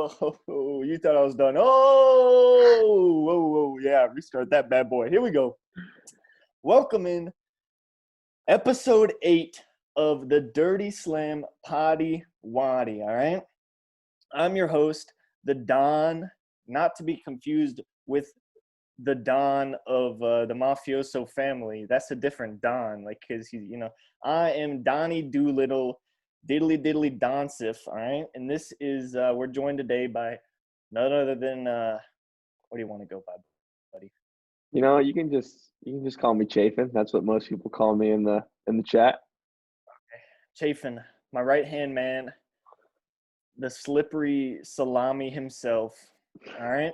Oh, you thought I was done. Oh, whoa, whoa. Yeah, restart that bad boy. Here we go. Welcome in episode 8 of the Dirty Slam Potty Waddy, all right? I'm your host, the Don, not to be confused with the Don of the mafioso family. That's a different Don, like, because he's, I am Donnie Doolittle, diddly diddly Donsif, all right? And this is, we're joined today by none other than, what do you want to go by, buddy? You can just call me Chafin. That's what most people call me in the chat. Chafin, my right-hand man, the slippery salami himself, all right?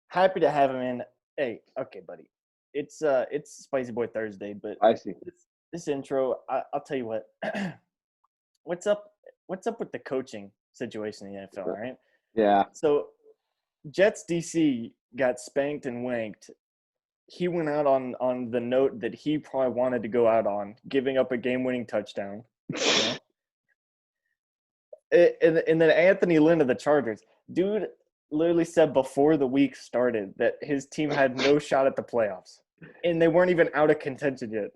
Happy to have him in. Hey, okay, buddy. It's Spicy Boy Thursday, but I see. This intro, I'll tell you what. What's up with the coaching situation in the NFL, all right? Yeah. So Jets DC got spanked and wanked. He went out on the note that he probably wanted to go out on, giving up a game-winning touchdown. And then Anthony Lynn of the Chargers. Dude literally said before the week started that his team had no shot at the playoffs. And they weren't even out of contention yet.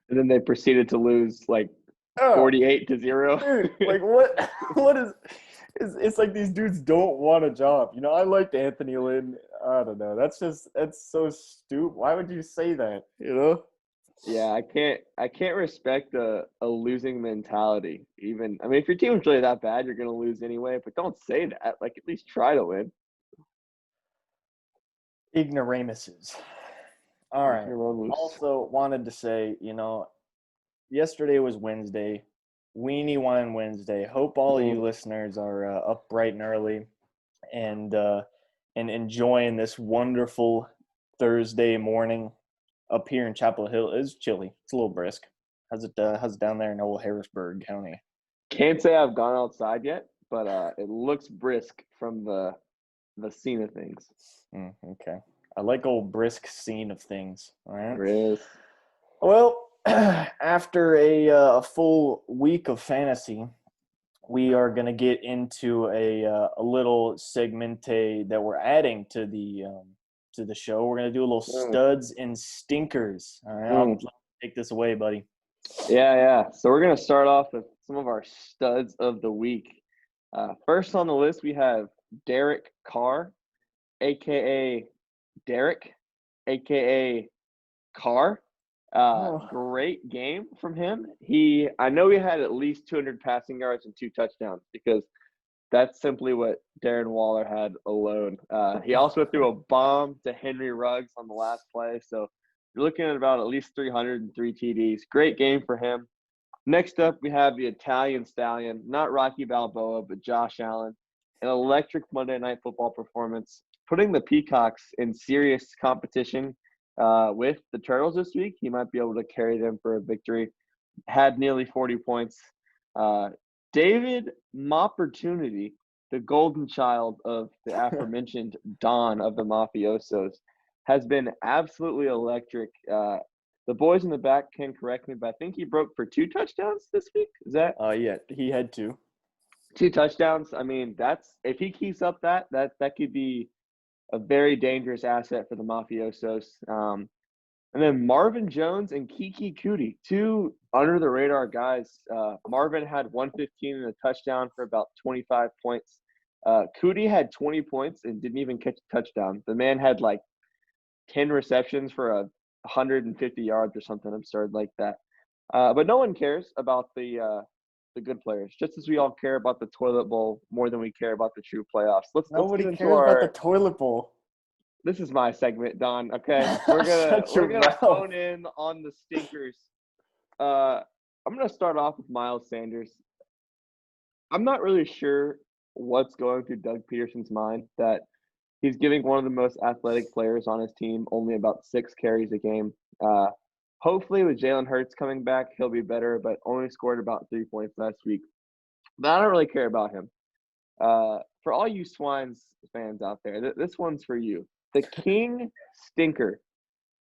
And then they proceeded to lose like 48-0. Dude, like what is it's like these dudes don't want a job. I liked Anthony Lynn. I don't know. That's so stupid. Why would you say that? Yeah, I can't respect a losing mentality. Even if your team's really that bad, you're gonna lose anyway. But don't say that. Like, at least try to win. Ignoramuses. All right. Also wanted to say, yesterday was Wednesday. Weenie Wine Wednesday. Hope all of you listeners are up bright and early and enjoying this wonderful Thursday morning up here in Chapel Hill. It's chilly. It's a little brisk. How's it down there in old Harrisburg County? Can't say I've gone outside yet, but it looks brisk from the scene of things. Okay. I like old brisk scene of things. All right. There is. Well, after a full week of fantasy, we are going to get into a little segmente that we're adding to the show. We're going to do a little studs and stinkers. All right, I'll take this away, buddy. Yeah. So we're going to start off with some of our studs of the week. First on the list, we have Derek Carr, a.k.a. Derek, a.k.a. Carr. Great game from him. I know he had at least 200 passing yards and 2 touchdowns because that's simply what Darren Waller had alone. He also threw a bomb to Henry Ruggs on the last play. So you're looking at about at least 303 TDs. Great game for him. Next up, we have the Italian Stallion, not Rocky Balboa, but Josh Allen. An electric Monday Night Football performance, putting the Peacocks in serious competition with the Turtles this week. He might be able to carry them for a victory. Had nearly 40 points. David Mopportunity, the golden child of the aforementioned Don of the Mafiosos, has been absolutely electric. The boys in the back can correct me, but I think he broke for 2 touchdowns this week. Is that? Yeah, he had 2. 2 touchdowns. That's if he keeps up that could be a very dangerous asset for the Mafiosos. And then Marvin Jones and Kiki Cootie, 2 under-the-radar guys. Marvin had 115 and a touchdown for about 25 points. Cootie had 20 points and didn't even catch a touchdown. The man had like 10 receptions for 150 yards or something absurd like that. But no one cares about the good players, just as we all care about the toilet bowl more than we care about the true playoffs. Nobody cares about the toilet bowl. This is my segment, Don. Okay, we're gonna hone in on the stinkers. I'm gonna start off with Miles Sanders. I'm not really sure what's going through Doug Peterson's mind that he's giving one of the most athletic players on his team only about 6 carries a game. Hopefully, with Jalen Hurts coming back, he'll be better, but only scored about 3 points last week. But I don't really care about him. For all you Swines fans out there, this one's for you. The king stinker,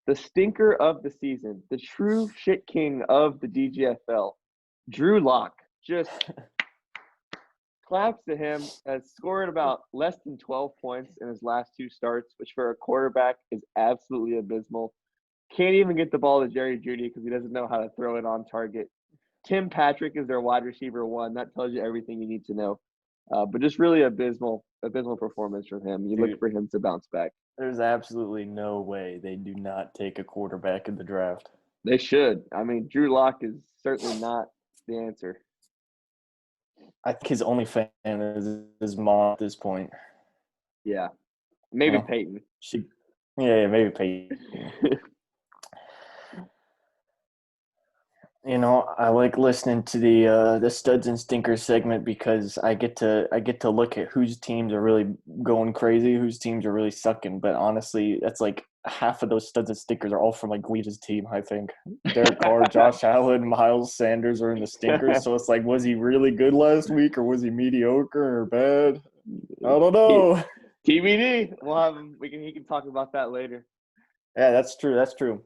the stinker of the season, the true shit king of the DGFL, Drew Lock. Just Claps to him. Has scored about less than 12 points in his last 2 starts, which for a quarterback is absolutely abysmal. Can't even get the ball to Jerry Jeudy because he doesn't know how to throw it on target. Tim Patrick is their wide receiver 1. That tells you everything you need to know. But just really abysmal performance from him. You look for him to bounce back. There's absolutely no way they do not take a quarterback in the draft. They should. I mean, Drew Lock is certainly not the answer. I think his only fan is his mom at this point. Yeah. Maybe Peyton. Maybe Peyton. I like listening to the Studs and Stinkers segment because I get to look at whose teams are really going crazy, whose teams are really sucking. But honestly, that's like half of those Studs and Stinkers are all from like Weeda's team, I think. Derek Carr, Josh Allen, Miles Sanders are in the Stinkers. So it's like, was he really good last week or was he mediocre or bad? I don't know. TBD. We'll have him. He can talk about that later. Yeah, that's true.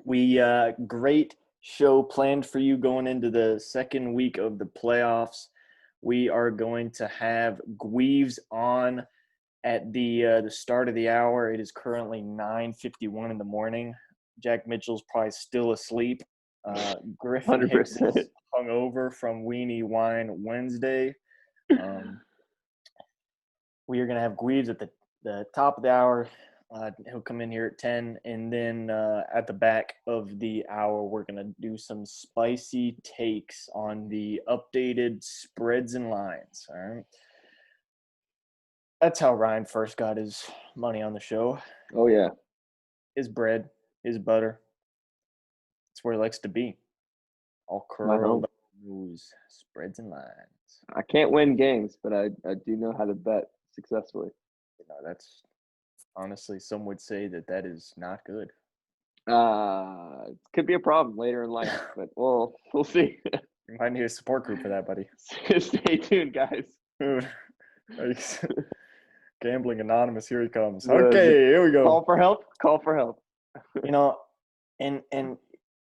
We great show planned for you going into the second week of the playoffs. We are going to have Gweaves on at the start of the hour. It is currently 9:51 in the morning. Jack Mitchell's probably still asleep. Griffin 100%. Hicks is hungover from Weenie Wine Wednesday. We are going to have Gweaves at the top of the hour. He'll come in here at 10, and then at the back of the hour, we're going to do some spicy takes on the updated spreads and lines. All right. That's how Ryan first got his money on the show. Oh, yeah. His bread, his butter. That's where he likes to be. All curled up news, spreads and lines. I can't win games, but I do know how to bet successfully. That's honestly, some would say that is not good. It could be a problem later in life, but we'll see. You might need a support group for that, buddy. Stay tuned, guys. Gambling Anonymous, here he comes. Okay, here we go. Call for help. And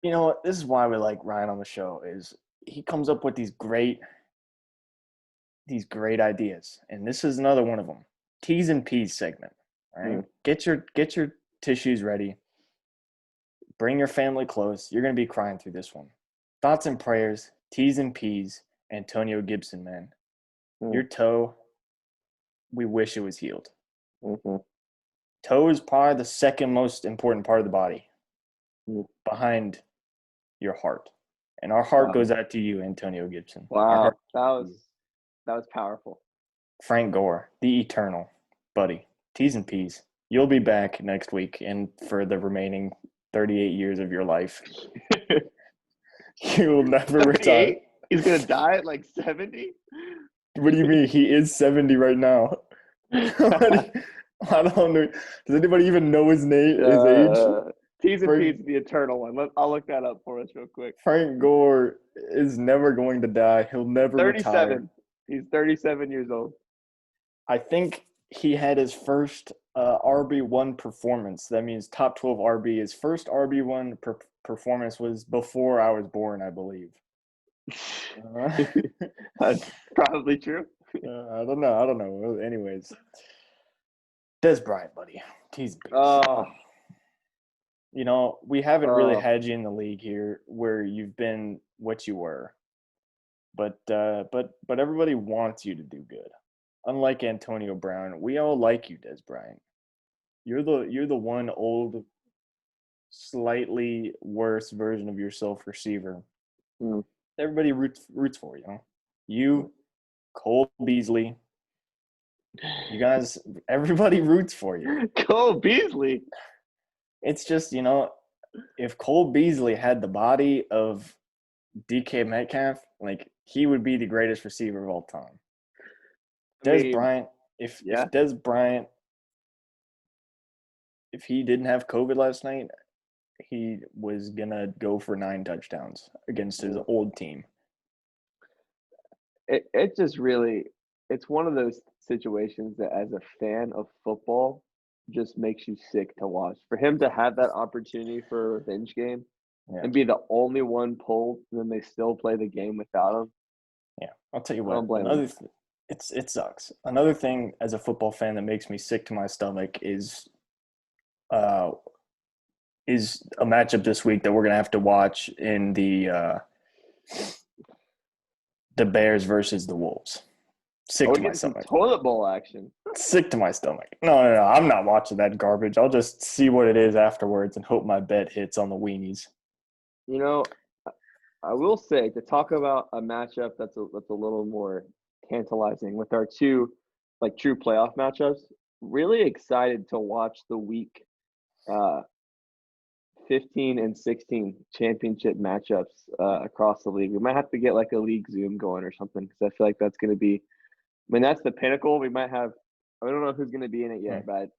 this is why we like Ryan on the show is he comes up with these great ideas, and this is another one of them. T's and P's segment. All right, get your tissues ready. Bring your family close. You're gonna be crying through this one. Thoughts and prayers. T's and P's. Antonio Gibson, man. Your toe. We wish it was healed. Toe is probably the second most important part of the body, behind your heart, and our heart goes out to you, Antonio Gibson. Wow, that was powerful. Frank Gore, the eternal, buddy. T's and P's. You'll be back next week and for the remaining 38 years of your life. You will never retire. He's going to die at like 70? What do you mean? He is 70 right now. I don't know. Does anybody even know his name, his age? T's and P's, the eternal one. I'll look that up for us real quick. Frank Gore is never going to die. He'll never 37. retire. He's 37 years old. I think he had his first RB1 performance. That means top 12 RB. His first RB1 performance was before I was born, I believe. That's probably true. I don't know. Anyways. Des Bryant, buddy. He's big. We haven't really had you in the league here where you've been what you were. But everybody wants you to do good. Unlike Antonio Brown, we all like you, Des Bryant. You're the one old, slightly worse version of yourself receiver. Everybody roots for you. You, Cole Beasley. You guys, everybody roots for you. Cole Beasley. It's just, if Cole Beasley had the body of DK Metcalf, like he would be the greatest receiver of all time. Des Bryant, if Des Bryant, if he didn't have COVID last night, he was gonna go for 9 touchdowns against his old team. It just really, it's one of those situations that as a fan of football just makes you sick to watch. For him to have that opportunity for a revenge game and be the only one pulled, and then they still play the game without him. Yeah, I'll tell you what. it sucks. Another thing as a football fan that makes me sick to my stomach uh is a matchup this week that we're gonna have to watch in the Bears versus the Wolves. Sick Oh, to we're my getting some stomach. toilet bowl action. Sick to my stomach. No. I'm not watching that garbage. I'll just see what it is afterwards and hope my bet hits on the weenies. You know, I will say to talk about a matchup that's a little more tantalizing with our two like true playoff matchups. Really excited to watch the week uh, 15 and 16 championship matchups across the league. We might have to get like a league Zoom going or something because I feel like that's going to be. I mean, that's the pinnacle. We might have. I don't know who's going to be in it yet, but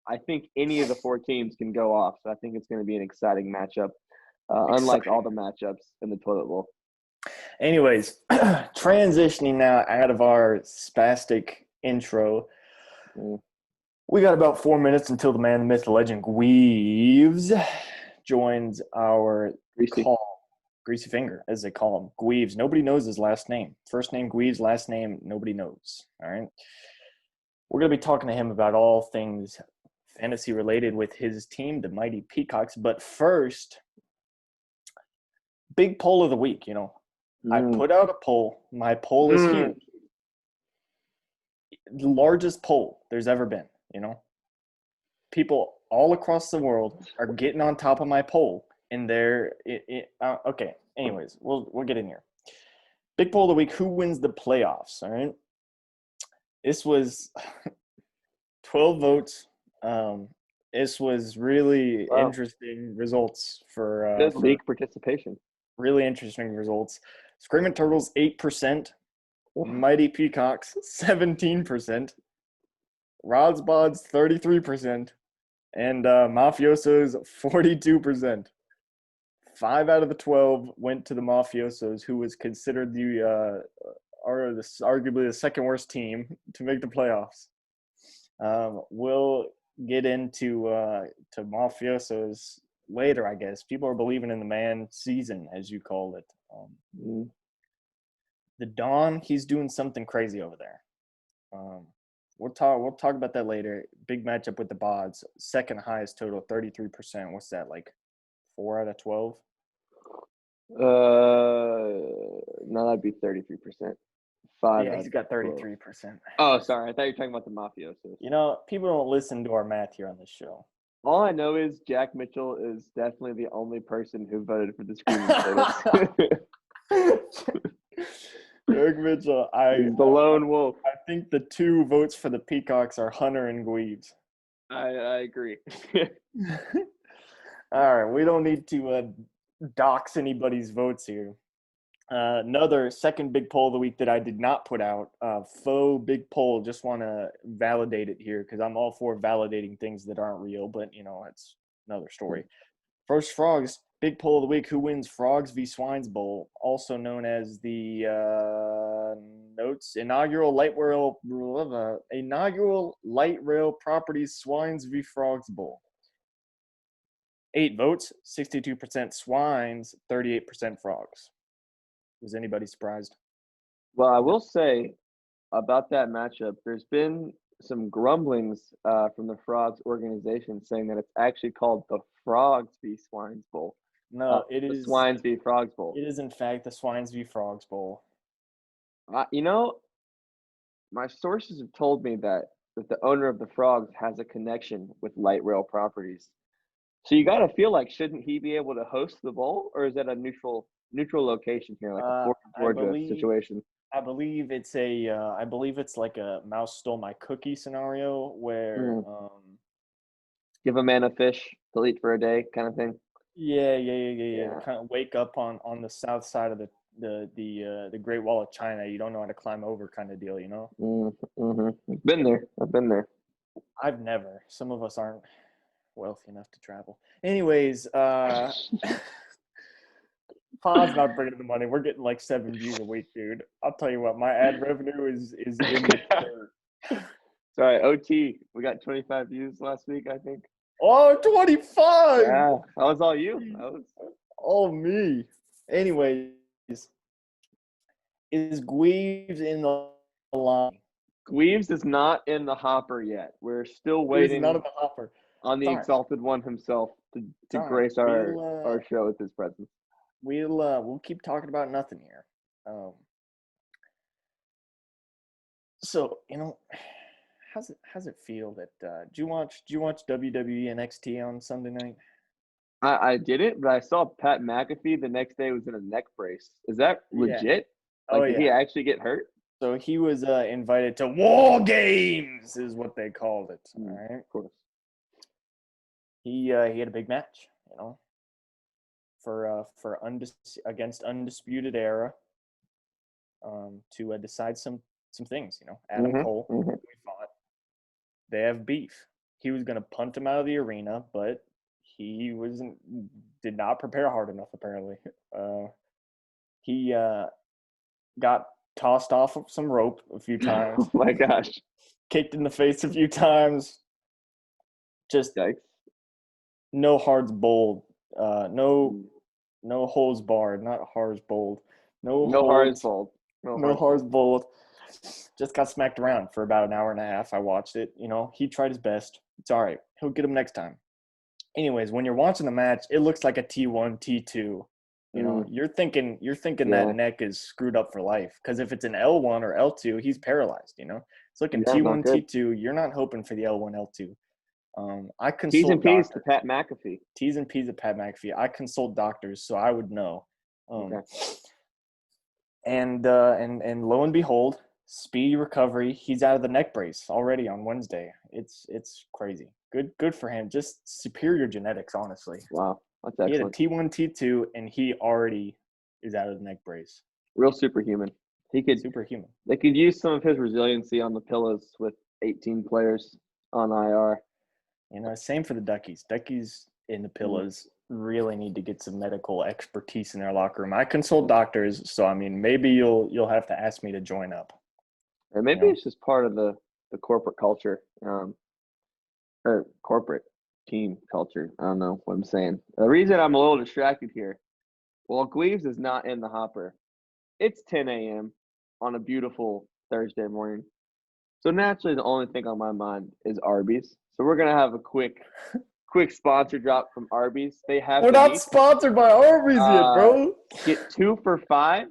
I think any of the four teams can go off. So I think it's going to be an exciting matchup, unlike all the matchups in the toilet bowl. Anyways, transitioning now out of our spastic intro. We got about 4 minutes until the man, the myth, the legend, Gweaves joins our call. Greasy Finger, as they call him. Gweaves. Nobody knows his last name. First name Gweaves, last name nobody knows. All right. We're going to be talking to him about all things fantasy related with his team, the Mighty Peacocks. But first, big poll of the week. I put out a poll. My poll is huge. The largest poll there's ever been. People all across the world are getting on top of my poll, and they're okay. Anyways, we'll get in here. Big poll of the week: who wins the playoffs? All right. This was 12 votes. This was really interesting results for good league participation. Really interesting results. Screaming Turtles 8%, Mighty Peacocks 17%, Rods Bods 33%, and Mafiosos 42%. 5 out of the 12 went to the Mafiosos, who was considered arguably the second worst team to make the playoffs. We'll get into to Mafiosos later, I guess. People are believing in the man season, as you call it. The Don, he's doing something crazy over there. We'll talk about that later. Big matchup with the Bods. Second highest total, 33%. What's that, like 4 out of 12? No, that'd be 33%. 5. Yeah, he's got 33%. Oh, sorry. I thought you were talking about the Mafiosos. People don't listen to our math here on this show. All I know is Jack Mitchell is definitely the only person who voted for the Screaming Turtles. Jack Mitchell, he's the lone wolf. I think the 2 votes for the Peacocks are Hunter and Gweaves. I agree. All right, we don't need to dox anybody's votes here. Another second big poll of the week that I did not put out. Faux big poll. Just want to validate it here because I'm all for validating things that aren't real, but it's another story. First Frogs, big poll of the week. Who wins Frogs v. Swines Bowl, also known as the inaugural light rail properties Swines v. Frogs Bowl. 8 votes, 62% Swines, 38% Frogs. Was anybody surprised? Well, I will say about that matchup, there's been some grumblings from the Frogs organization saying that it's actually called the Frogs v. Swines Bowl. No, it is the Swines v. Frogs Bowl. It is, in fact, the Swines v. Frogs Bowl. My sources have told me that the owner of the Frogs has a connection with light rail properties. So you got to feel like, shouldn't he be able to host the bowl, or is that a neutral location here, like a Georgia situation? I believe it's like a mouse stole my cookie scenario where give a man a fish, he'll eat for a day, kind of thing. Yeah. Kind of wake up on the south side of the Great Wall of China. You don't know how to climb over, kind of deal. I've been there. I've never. Some of us aren't wealthy enough to travel. Anyways, Pod's not bringing the money. We're getting like 7 views a week, dude. I'll tell you what, my ad revenue is in the dirt. Sorry, OT. We got 25 views last week, I think. Oh, 25! Yeah, that was all you. That was all me. Anyways, is Gweaves in the line. Gleaves is not in the hopper yet. We're still He was not waiting in the hopper. on the It's all right. Exalted One himself to It's all right. grace our show with his presence. We'll keep talking about nothing here. So how's it feel that did you watch WWE NXT on Sunday night? I didn't, but I saw Pat McAfee the next day was in a neck brace. Is that legit? Oh, Did he actually get hurt? So he was invited to War Games, is what they called it. All right. Of course. He had a big match, against Undisputed Era, to decide some things. Adam Cole, we fought. They have beef. He was gonna punt him out of the arena, but he did not prepare hard enough. Apparently, he got tossed off of some rope a few times. Oh my gosh. Kicked in the face a few times. Just Yikes. no hearts bowled. No holes barred. Not hearts bowled. No hearts bowled. No hearts bowled. Just got smacked around for about an hour and a half. I watched it. He tried his best. It's all right. He'll get him next time. Anyways, when you're watching the match, it looks like a T1, T2. You're thinking that neck is screwed up for life. Because if it's an L1 or L2, he's paralyzed. It's looking T1, T2. You're not hoping for the L1, L2. I consult T's and P's doctors. to Pat McAfee. T's and P's to Pat McAfee. I consult doctors, so I would know. Okay. And lo and behold, speedy recovery. He's out of the neck brace already on Wednesday. It's crazy. Good for him. Just superior genetics, honestly. Wow, that's excellent. He had a T1, T2, and he already is out of the neck brace. Real superhuman. Superhuman. They could use some of his resiliency on the pillows with 18 players on IR. Same for the Duckies. Duckies in the pillows really need to get some medical expertise in their locker room. I consult doctors, so maybe you'll have to ask me to join up. Or maybe it's just part of the corporate culture, or corporate team culture. I don't know what I'm saying. The reason I'm a little distracted here, well, Gleaves is not in the hopper. It's 10 a.m. on a beautiful Thursday morning. So naturally, the only thing on my mind is Arby's. So we're gonna have a quick sponsor drop from Arby's. We're not sponsored by Arby's yet, bro. Get 2 for $5.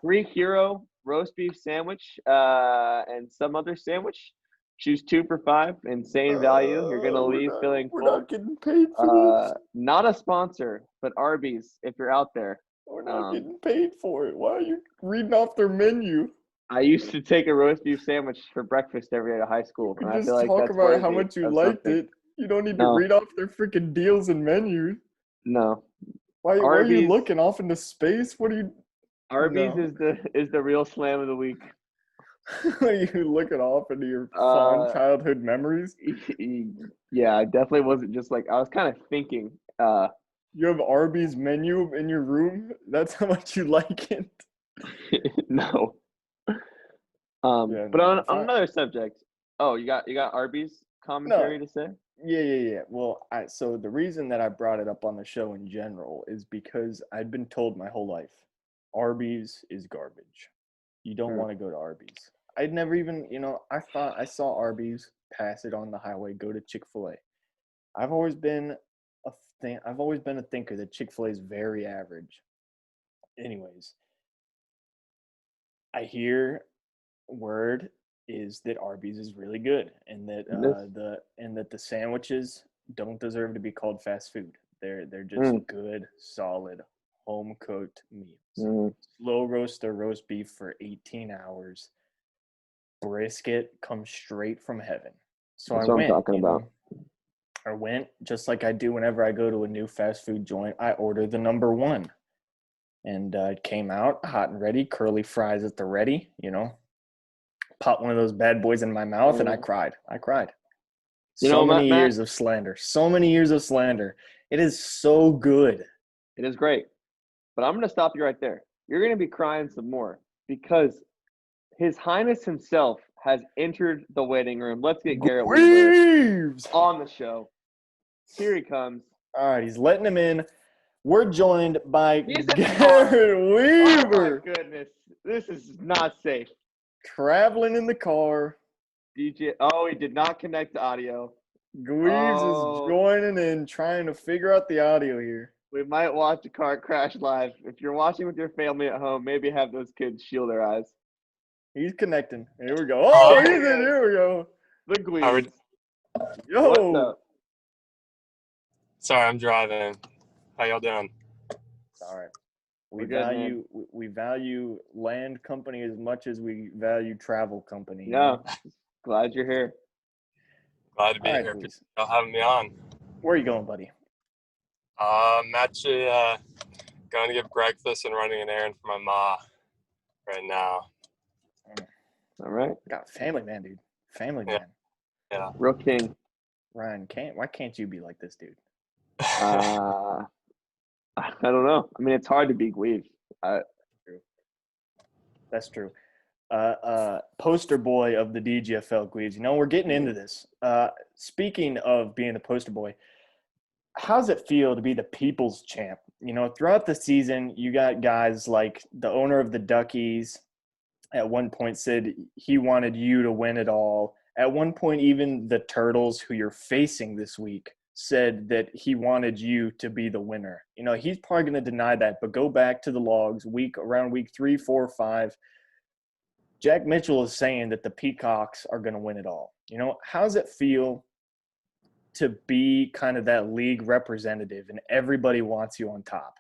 Greek Hero roast beef sandwich and some other sandwich. Choose 2 for $5. Insane value. You're gonna leave feeling full. We're not getting paid for this. Not a sponsor, but Arby's. If you're out there, we're not getting paid for it. Why are you reading off their menu? I used to take a roast beef sandwich for breakfast every day at high school. And I feel like talk about how much you liked it. You don't need to read off their freaking deals and menus. No. Why are you looking off into space? What are you? Arby's is the real slam of the week. Are you looking off into your fond childhood memories? Yeah, I definitely wasn't just I was kind of thinking. You have Arby's menu in your room? That's how much you like it? No. But on another subject, you got Arby's commentary to say? Yeah. Well, so the reason that I brought it up on the show in general is because I'd been told my whole life, Arby's is garbage. You don't want to go to Arby's. I'd never even, I thought I saw Arby's, pass it on the highway, go to Chick-fil-A. I've always been a thinker that Chick-fil-A is very average. Anyways, I hear word is that Arby's is really good, and that the sandwiches don't deserve to be called fast food. They're just good, solid, home cooked meals. Slow roaster roast beef for 18 hours. Brisket comes straight from heaven. So that's what I'm talking about. I went just like I do whenever I go to a new fast food joint. I order the number one, and it came out hot and ready, curly fries at the ready. Pop one of those bad boys in my mouth, and I cried. So many years of slander. It is so good. It is great. But I'm going to stop you right there. You're going to be crying some more because His Highness himself has entered the waiting room. Let's get Garrett Weaver on the show. Here he comes. All right, he's letting him in. We're joined by Garrett Weaver. Oh, my goodness. This is not safe. traveling in the car. DJ. Oh, he did not connect the audio. Gweaves is joining in, trying to figure out the audio here. We might watch a car crash live. If you're watching with your family at home, maybe have those kids shield their eyes. He's connecting. Here we go. Oh, he's in. Here we go. The Gweaves. Yo. What's up? Sorry, I'm driving. How y'all doing? All right. We value land company as much as we value travel company. Yeah. Glad you're here. Glad to be here. Appreciate y'all having me on. Where are you going, buddy? I'm actually going to get breakfast and running an errand for my ma right now. All right. Got family man, dude. Family man. Yeah. Real king. Ryan, why can't you be like this, dude? I don't know. I mean, it's hard to be Gweaves. That's true. Poster boy of the DGFL, Gweaves. You know, we're getting into this. Speaking of being the poster boy, how's it feel to be the people's champ? You know, throughout the season, you got guys like the owner of the Duckies at one point said he wanted you to win it all. At one point, even the Turtles, who you're facing this week, said that he wanted you to be the winner. You know, he's probably going to deny that, but go back to the logs around week 3, 4, 5. Jack Mitchell is saying that the Peacocks are going to win it all. You know, how's it feel to be kind of that league representative and everybody wants you on top?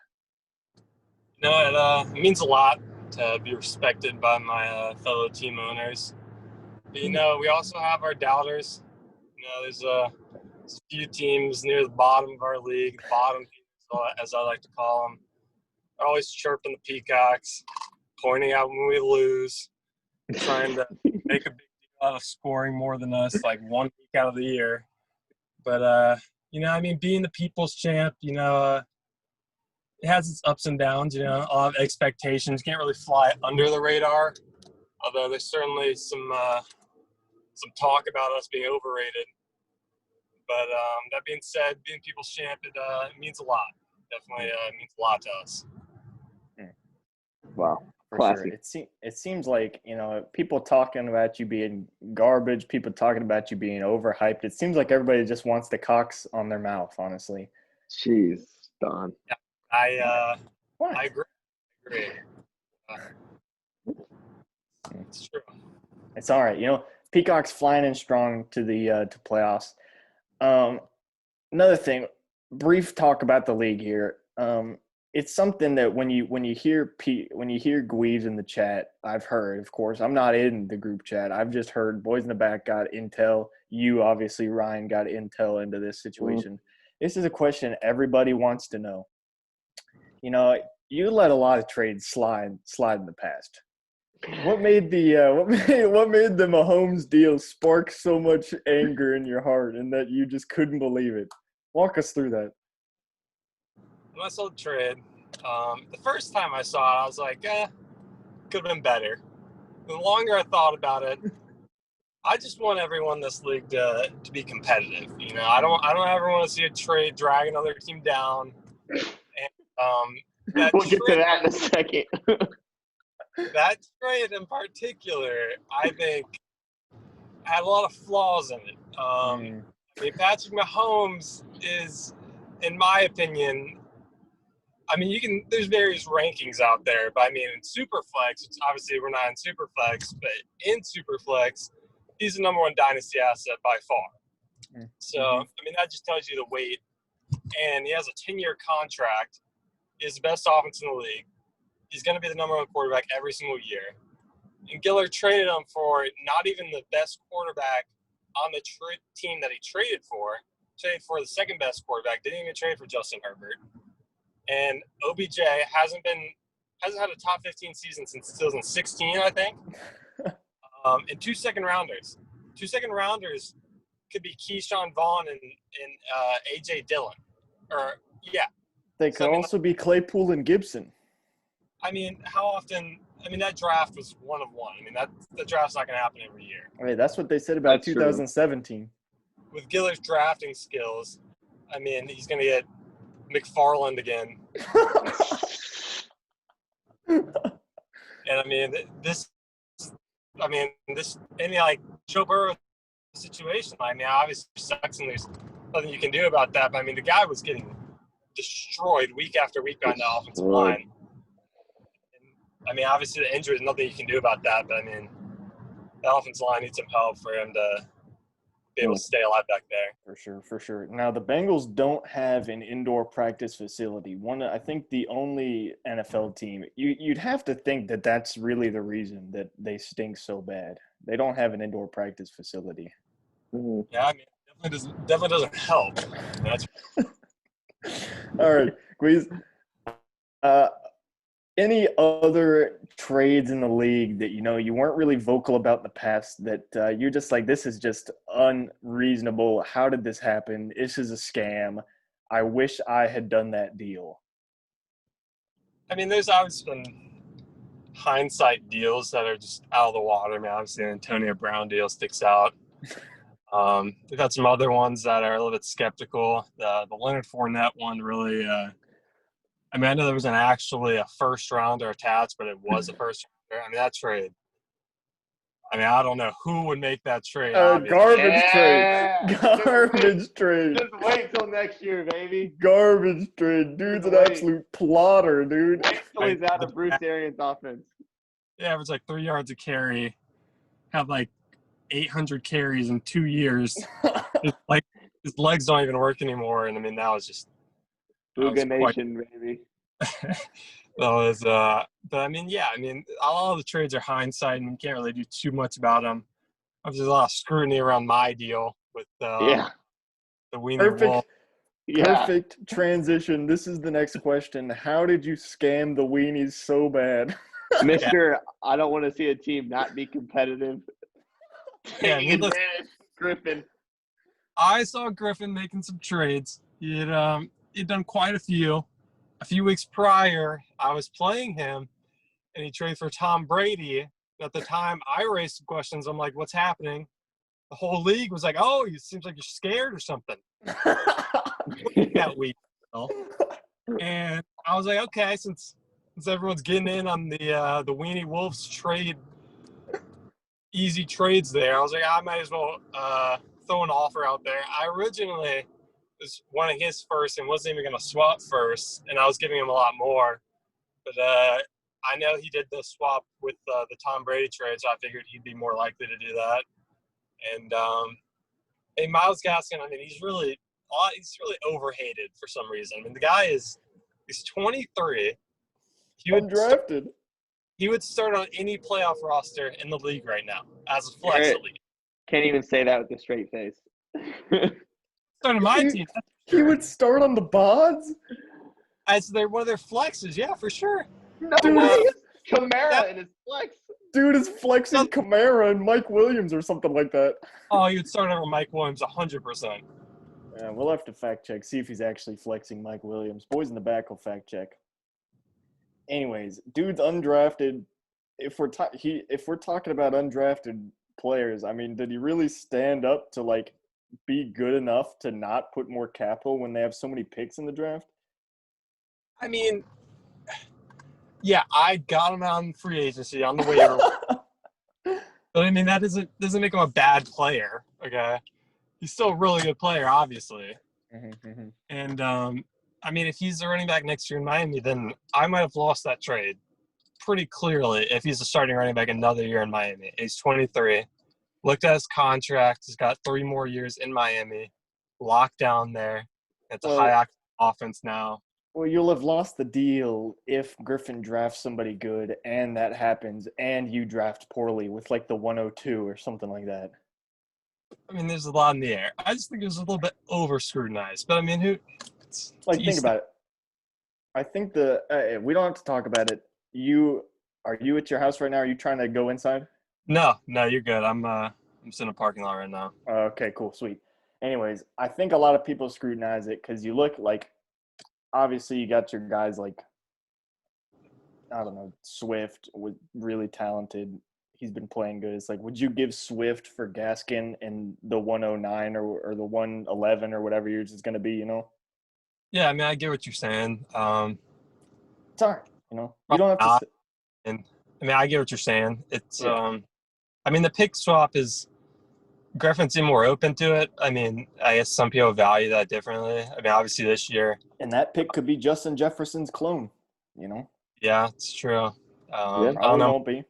You know, it means a lot to be respected by my fellow team owners. But, you know, we also have our doubters. You know, there's a few teams near the bottom of our league, the bottom teams, as I like to call them. They're always chirping the Peacocks, pointing out when we lose, trying to make a big deal out of scoring more than us, like 1 week out of the year. But, you know, I mean, being the people's champ, you know, it has its ups and downs, you know, a lot of expectations. Can't really fly under the radar, although there's certainly some talk about us being overrated. But that being said, being people's champ, it means a lot. Definitely means a lot to us. Wow. For Classic. sure. It seems like, you know, people talking about you being garbage, people talking about you being overhyped. It seems like everybody just wants the cocks on their mouth, honestly. Jeez, Don. Yeah, I agree. It's true. It's all right. You know, Peacock's flying in strong to the to playoffs. Another thing, brief talk about the league here. It's something that when you hear Gweaves in the chat, I've heard. Of course, I'm not in the group chat. I've just heard boys in the back got intel. You obviously, Ryan, got intel into this situation. This is a question everybody wants to know. You know, you let a lot of trades slide in the past. What made the Mahomes deal spark so much anger in your heart, and that you just couldn't believe it? Walk us through that. When I saw the trade, the first time I saw it, I was like, could have been better. The longer I thought about it, I just want everyone in this league to be competitive. You know, I don't ever want to see a trade drag another team down. And We'll get to that in a second. That trade in particular, I think, had a lot of flaws in it. I mean, Patrick Mahomes is, in my opinion, I mean, there's various rankings out there, but I mean, in Superflex, obviously we're not in Superflex, but in Superflex, he's the number one dynasty asset by far. So, I mean, that just tells you the weight. And he has a 10-year contract. He's the best offense in the league. He's going to be the number one quarterback every single year. And Gillard traded him for not even the best quarterback on the team that he traded for the second best quarterback. Didn't even trade for Justin Herbert. And OBJ hasn't had a top 15 season since 2016, I think. And two second rounders could be Keyshawn Vaughn and AJ Dillon. They could also be Claypool and Gibson. I mean, how often? I mean, that draft was one of one. I mean, the draft's not going to happen every year. I mean, that's what they said about 2017. True. With Gillard's drafting skills, I mean, he's going to get McFarland again. And I mean, this I mean, this any like Joe Burrow situation. I mean, obviously it sucks, and there's nothing you can do about that. But I mean, the guy was getting destroyed week after week on the offensive line. And, I mean, obviously the injury is nothing you can do about that. But I mean, the offensive line needs some help for him to be able to stay alive back there. For sure. Now the Bengals don't have an indoor practice facility. I think the only NFL team. You'd have to think that that's really the reason that they stink so bad. They don't have an indoor practice facility. Yeah, I mean, it definitely doesn't help. That's All right, Guiz. Any other trades in the league that you weren't really vocal about in the past that you're just like, this is just unreasonable? How did this happen? This is a scam. I wish I had done that deal. I mean, there's obviously been hindsight deals that are just out of the water. I mean, obviously the Antonio Brown deal sticks out. We've had some other ones that are a little bit skeptical. The Leonard Fournette one really. I mean, I know there was actually a first rounder attached, but it was a first rounder. I mean, that trade. I mean, I don't know who would make that trade. Garbage trade. Garbage trade. Just wait till next year, baby. Garbage trade. Dude's an absolute plotter, dude. Wait till he's out of Bruce Arians' offense. Yeah, it was like 3 yards a carry. Have like 800 carries in 2 years. Like his legs don't even work anymore, and I mean that was just. Booga Nation, baby. That was, but I mean, yeah, I mean, all the trades are hindsight, and you can't really do too much about them. There's a lot of scrutiny around my deal with the Weenie Wolf. Perfect transition. This is the next question. How did you scam the weenies so bad? Mister, I don't want to see a team not be competitive. Yeah, Griffin. I saw Griffin making some trades. He'd done quite a few. A few weeks prior, I was playing him, and he traded for Tom Brady. At the time, I raised some questions. I'm like, what's happening? The whole league was like, oh, it seems like you're scared or something. That week. And I was like, okay, since everyone's getting in on the Weenie Wolves trade, easy trades there, I was like, I might as well throw an offer out there. I originally was one of his first and wasn't even going to swap first, and I was giving him a lot more. But I know he did the swap with the Tom Brady trade, so I figured he'd be more likely to do that. And hey, Myles Gaskin, I mean, he's really overhated for some reason. I mean, the guy he's 23. Undrafted. He would start on any playoff roster in the league right now as a flex elite. Can't even say that with a straight face. Starting my team. He would start on the Bonds? As they're one of their flexes, yeah, for sure. No, dude, Kamara in his flex. Dude is flexing Kamara and Mike Williams or something like that. Oh, he would start over Mike Williams 100%. Yeah, we'll have to fact check, see if he's actually flexing Mike Williams. Boys in the back will fact check. Anyways, dude's undrafted. If we're talking about undrafted players, I mean, did he really stand up to like be good enough to not put more capital when they have so many picks in the draft? I mean, yeah, I got him on free agency on the waiver. But I mean, that doesn't make him a bad player. Okay, he's still a really good player, obviously. Mm-hmm. And I mean, if he's the running back next year in Miami, then I might have lost that trade pretty clearly if he's a starting running back another year in Miami. He's 23. Looked at his contract. He's got 3 more years in Miami, locked down there. It's a high offense now. Well, you'll have lost the deal if Griffin drafts somebody good and that happens and you draft poorly with like the 102 or something like that. I mean, there's a lot in the air. I just think it was a little bit over-scrutinized. But, I mean, think about it. I think we don't have to talk about it. Are you at your house right now? Are you trying to go inside? No, you're good. I'm sitting in a parking lot right now. Okay, cool, sweet. Anyways, I think a lot of people scrutinize it because you look like, obviously you got your guys like, I don't know, Swift was really talented. He's been playing good. It's like, would you give Swift for Gaskin in the 109 or the 111 or whatever yours is going to be, you know? Yeah, I mean, I get what you're saying. It's all right, you know? You don't have to – And I mean, I get what you're saying. It's I mean, the pick swap is Griffin seemed more open to it. I mean, I guess some people value that differently. I mean, obviously this year. And that pick could be Justin Jefferson's clone, Yeah, it's true. Yeah. I don't Probably know won't be.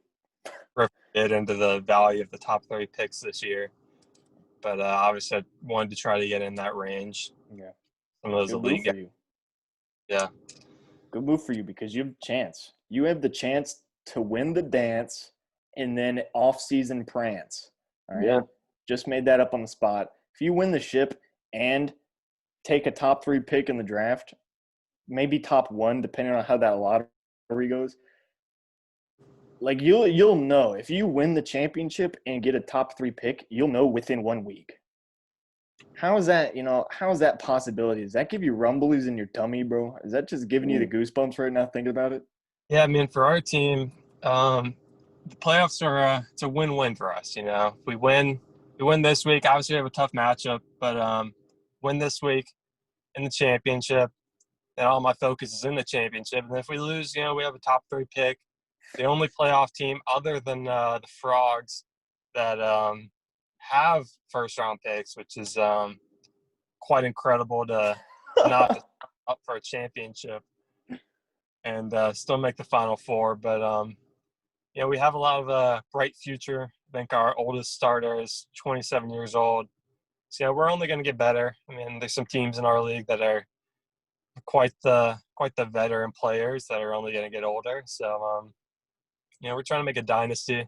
if we get into the value of the top 3 picks this year, but obviously I wanted to try to get in that range. Yeah. Some of those Good move elite for guys. you. Yeah. Good move for you because you have a chance. You have the chance to win the dance and then off-season prance. All right. Yeah. Just made that up on the spot. If you win the ship and take a top 3 pick in the draft, maybe top 1, depending on how that lottery goes. Like you'll know if you win the championship and get a top 3 pick, you'll know within 1 week. How is that? How is that possibility? Does that give you rumblies in your tummy, bro? Is that just giving you the goosebumps right now thinking about it? Yeah, I mean, for our team, the playoffs are it's a win-win for us. If we win this week. Obviously, we have a tough matchup, but win this week in the championship, then all my focus is in the championship. And if we lose, we have a top 3 pick, the only playoff team other than the Frogs that have first-round picks, which is quite incredible to not to up for a championship and still make the Final Four. But we have a lot of bright future. I think our oldest starter is 27 years old. So we're only going to get better. I mean, there's some teams in our league that are quite the veteran players that are only going to get older. So we're trying to make a dynasty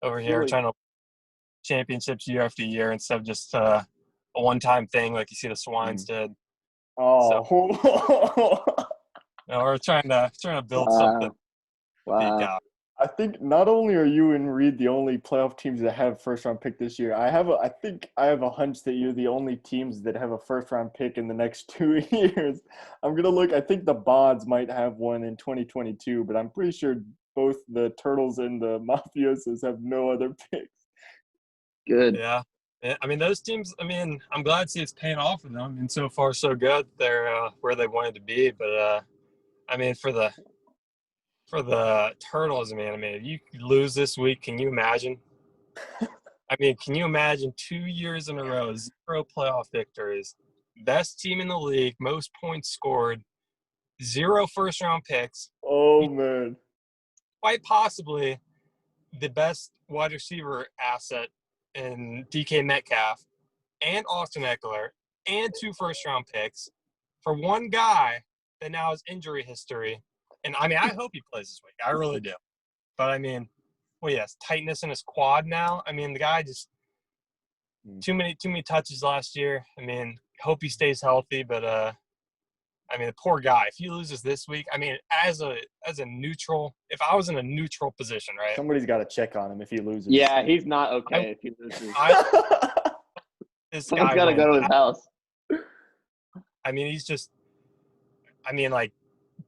over here. We're trying to championships year after year instead of just a one-time thing like you see the Swines did. Oh, So, we're trying to build something. Wow. I think not only are you and Reed the only playoff teams that have first round pick this year, I think I have a hunch that you're the only teams that have a first round pick in the next 2 years. I'm gonna look. I think the Bods might have one in 2022, but I'm pretty sure both the Turtles and the Mafiosos have no other picks. Good. Yeah. I mean, those teams, I'm glad to see it's paying off for them. And so far, so good. They're where they wanted to be. But, for the Turtles, if you lose this week, can you imagine? Can you imagine 2 years in a row, 0 playoff victories, best team in the league, most points scored, 0 first-round picks, Oh man. quite possibly the best wide receiver asset in DK Metcalf and Austin Eckler and 2 first-round picks for one guy that now has injury history. And, I hope he plays this week. I really do. But, yes, tightness in his quad now. The guy just too many touches last year. Hope he stays healthy. But, the poor guy, if he loses this week, as a neutral, if I was in a neutral position, right? Somebody's got to check on him if he loses. Yeah, he's not okay if he loses. This Someone's guy got to go to his house. he's just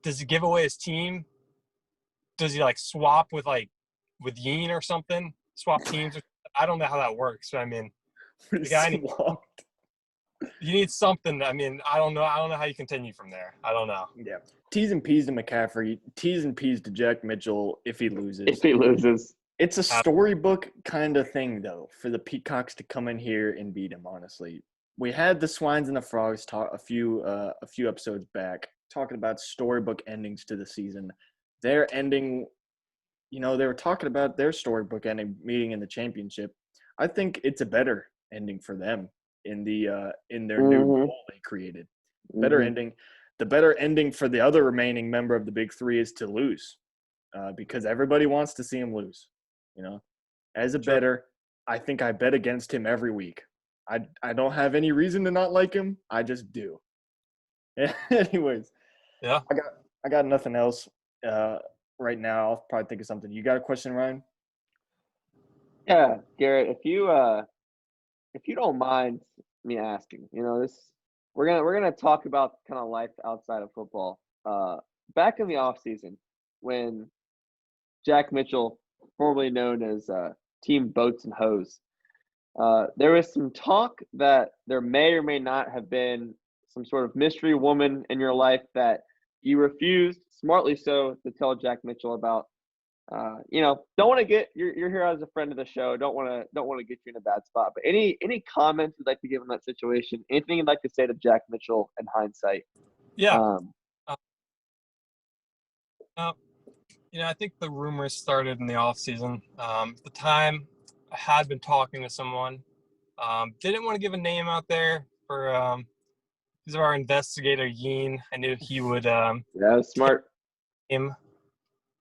does he give away his team? Does he swap with Yeen or something? Swap teams? I don't know how that works. But the guy you need something. I don't know. I don't know how you continue from there. I don't know. Yeah. T's and P's to McCaffrey. T's and P's to Jack Mitchell if he loses. If he loses. It's a storybook kind of thing, though, for the Peacocks to come in here and beat him, honestly. We had the Swines and the Frogs talk a few episodes back talking about storybook endings to the season. Their ending, they were talking about their storybook ending meeting in the championship. I think it's a better ending for them in their new goal they created. Better ending. The better ending for the other remaining member of the Big Three is to lose, because everybody wants to see him lose. As a bettor, I think I bet against him every week. I don't have any reason to not like him. I just do. Anyways, yeah, I got nothing else right now. I'll probably think of something. You got a question, Ryan? Yeah, Garrett, if you don't mind me asking, we're gonna talk about kind of life outside of football. Back in the off season, when Jack Mitchell, formerly known as Team Boats and Hose, there was some talk that there may or may not have been some sort of mystery woman in your life that you refused, smartly so, to tell Jack Mitchell about. Don't want to get you're here as a friend of the show. Don't want to get you in a bad spot. But any comments you'd like to give in that situation? Anything you'd like to say to Jack Mitchell in hindsight? Yeah. I think the rumors started in the offseason. At the time, I had been talking to someone. Didn't want to give a name out there for because of our investigator, Yeen. I knew he would yeah, smart. Him,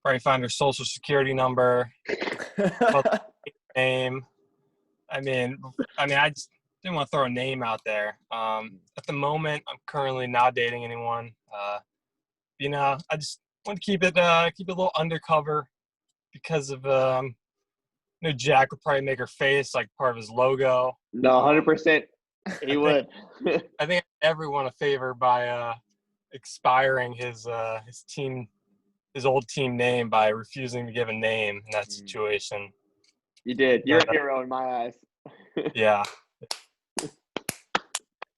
probably find her social security number, name. I just didn't want to throw a name out there. At the moment, I'm currently not dating anyone. I just want to keep it a little undercover because of Jack would probably make her face like part of his logo. No, 100%. He would. I think everyone a favor by expiring his old team name by refusing to give a name in that situation. You did. You're a hero in my eyes. Yeah.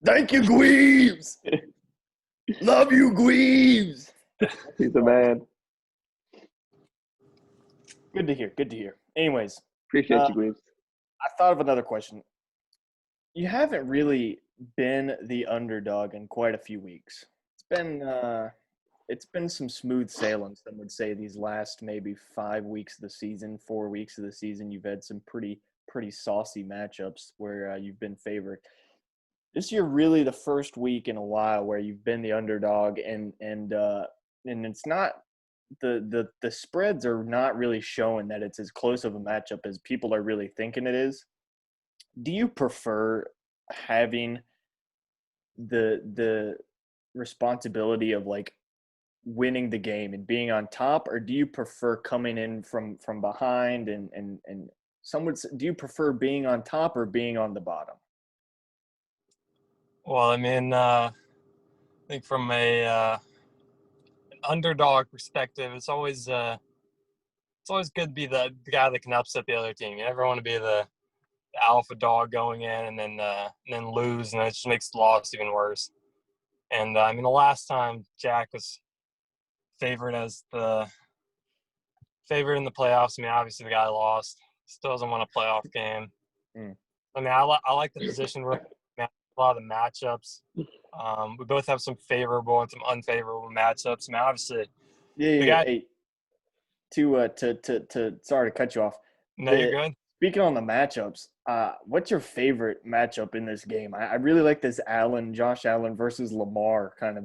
Thank you, Gweaves. Love you, Gweaves. He's a man. Good to hear. Anyways. Appreciate you, Gweaves. I thought of another question. You haven't really been the underdog in quite a few weeks. It's been some smooth sailing, some would say, these last maybe 5 weeks of the season, 4 weeks of the season. You've had some pretty saucy matchups where you've been favored. This year, really the first week in a while where you've been the underdog, and it's not the spreads are not really showing that it's as close of a matchup as people are really thinking it is. Do you prefer having the responsibility of like winning the game and being on top, or do you prefer coming in from behind and some would say, do you prefer being on top or being on the bottom? Well, I think from an underdog perspective, it's always good to be the guy that can upset the other team. You never want to be the alpha dog going in and then lose, and it just makes the loss even worse. And the last time Jack was favored in the playoffs, obviously the guy lost. Still doesn't want a playoff game. I like the position we're in, a lot of the matchups. We both have some favorable and some unfavorable matchups. Obviously, sorry to cut you off. No, you're good. Speaking on the matchups, what's your favorite matchup in this game? I really like this Josh Allen versus Lamar kind of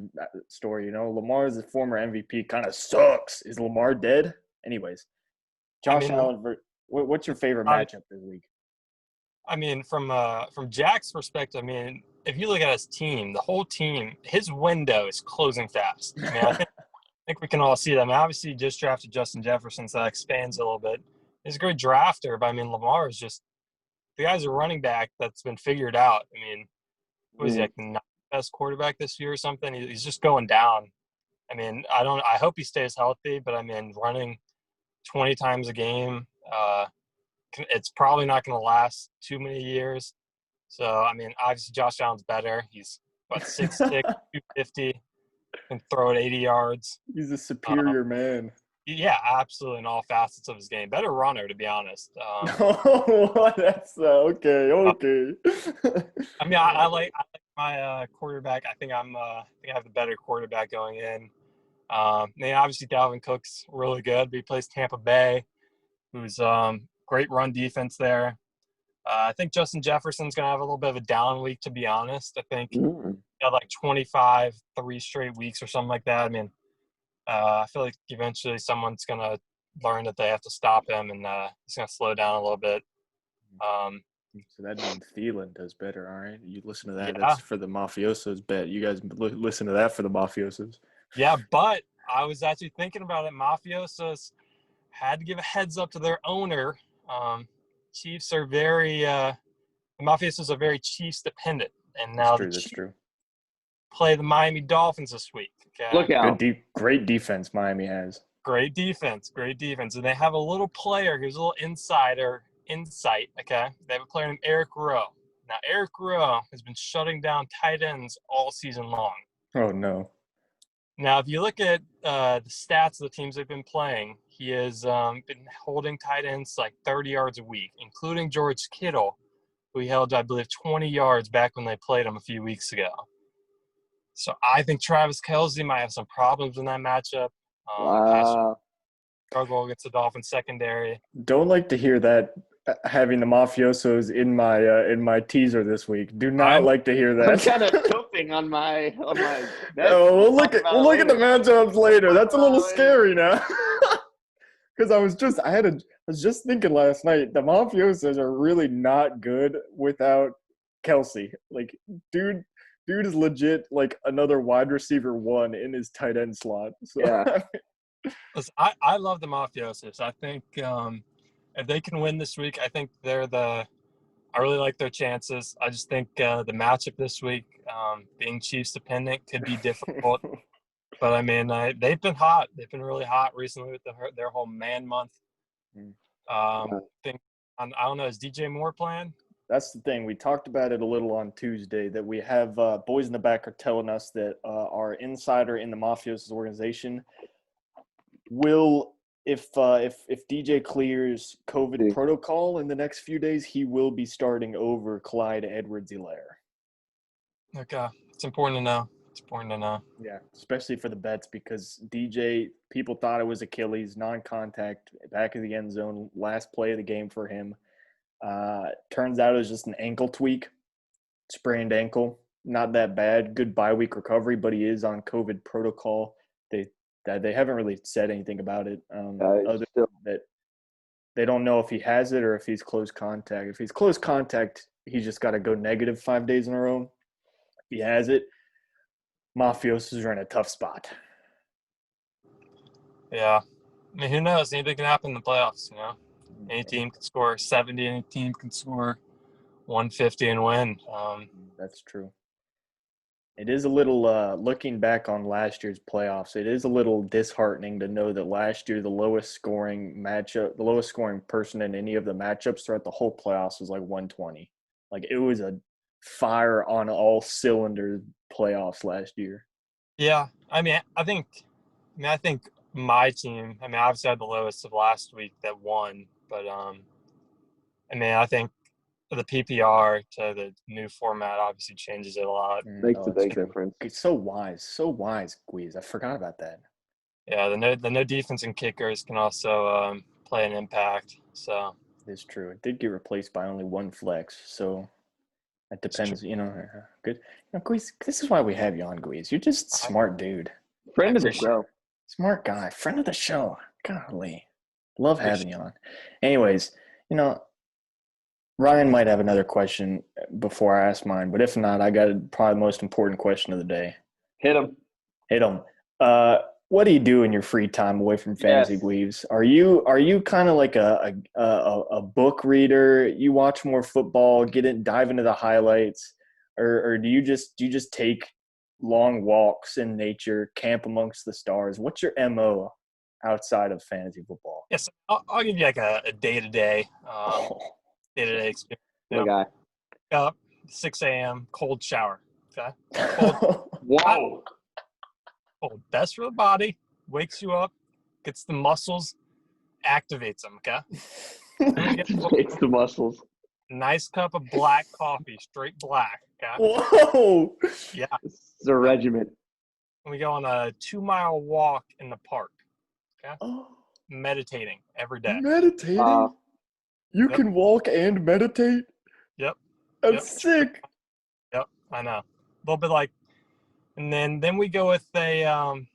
story. Lamar is a former MVP, kind of sucks. Is Lamar dead? Anyways, Josh Allen. What's your favorite matchup this week? From Jack's perspective, if you look at his team, the whole team, his window is closing fast. I think we can all see that. Obviously, he just drafted Justin Jefferson, so that expands a little bit. He's a great drafter, but Lamar is just the guy's a running back that's been figured out. Was he like the best quarterback this year or something? He's just going down. I hope he stays healthy, but running 20 times a game, it's probably not going to last too many years. So obviously Josh Allen's better. He's 6'6", 250, can throw it 80 yards. He's a superior man. Yeah, absolutely, in all facets of his game. Better runner, to be honest. That's okay. I like my quarterback. I think I have the better quarterback going in. Obviously Dalvin Cook's really good, but he plays Tampa Bay, who's great run defense there. I think Justin Jefferson's going to have a little bit of a down week, to be honest. I think he had like 25, 3 straight weeks or something like that. I feel like eventually someone's going to learn that they have to stop him, and he's going to slow down a little bit. So that means Thielen does better, all right? You listen to that. Yeah. That's for the mafiosos bet. You guys listen to that for the mafiosos. Yeah, but I was actually thinking about it. Mafiosos had to give a heads up to their owner. Chiefs are the mafiosos are very Chiefs dependent. And now that's true. Play the Miami Dolphins this week. Okay? Look out. Great defense Miami has. Great defense. And they have a little player who's a little insight, okay? They have a player named Eric Rowe. Now, Eric Rowe has been shutting down tight ends all season long. Oh, no. Now, if you look at the stats of the teams they've been playing, he has been holding tight ends like 30 yards a week, including George Kittle, who he held, I believe, 20 yards back when they played him a few weeks ago. So I think Travis Kelce might have some problems in that matchup. Wow. Struggle against the Dolphins secondary. Don't like to hear that. Having the mafiosos in my teaser this week. Do not like to hear I'm that. kind of tilting on my. Oh, we'll look at the matchups later. That's a little scary now. Because I was just thinking last night, the mafiosos are really not good without Kelce. Like, dude is legit like another wide receiver one in his tight end slot. So, Yeah. Listen, I love the mafiosos. I think if they can win this week, I think I really like their chances. I just think the matchup this week, being Chiefs dependent, could be difficult. But I mean, they've been hot. They've been really hot recently with their whole man month. I don't know. Is DJ Moore playing? That's the thing. We talked about it a little on Tuesday that we have boys in the back are telling us that our insider in the mafiosos organization will, if DJ clears COVID protocol in the next few days, he will be starting over Clyde Edwards-Helaire. Okay, it's important to know. Yeah, especially for the bets because DJ, people thought it was Achilles, non-contact, back of the end zone, last play of the game for him. Turns out it was just an ankle tweak, sprained ankle. Not that bad. Good bye week recovery, but he is on COVID protocol. They haven't really said anything about it. Other than that, they don't know if he has it or if he's close contact. If he's close contact, he's just got to go negative 5 days in a row. If he has it, mafiosos are in a tough spot. Yeah. I mean, who knows? Anything can happen in the playoffs, you know? Any team can score 70, any team can score 150 and win. That's true. It is a little, looking back on last year's playoffs, it is a little disheartening to know that last year the lowest scoring person in any of the matchups throughout the whole playoffs was like 120. Like it was a fire on all cylinders playoffs last year. Yeah. I think my team, obviously I had the lowest of last week that won, but I think the PPR to the new format obviously changes it a lot. Makes a big difference. It's so wise, Guiz. I forgot about that. Yeah, the no defense and kickers can also play an impact. So it's true. It did get replaced by only one flex, so it depends. Good. Guiz, this is why we have you on, Guiz. You're just a smart dude. Friend of the show. Smart guy. Friend of the show. Golly. Love having you on. Anyways, Ryan might have another question before I ask mine, but if not, I got probably the most important question of the day. Hit him. What do you do in your free time away from Fantasy Weaves? Are you kind of like a book reader? You watch more football, dive into the highlights, or do you just take long walks in nature, camp amongst the stars? What's your MO outside of fantasy football? Yes, I'll give you like a day-to-day experience. Good guy. Up 6 a.m. cold shower. Okay. Wow. Cold. Best for the body. Wakes you up. Gets the muscles. Activates them. Okay. Activates the muscles. Nice cup of black coffee, straight black. Okay. Whoa. Yeah. It's a regiment. And we go on a 2-mile walk in the park. Okay. Oh. Meditating every day. Meditating? You can walk and meditate? Yep. That's sick. Yep, I know. A little bit like, and then we go with then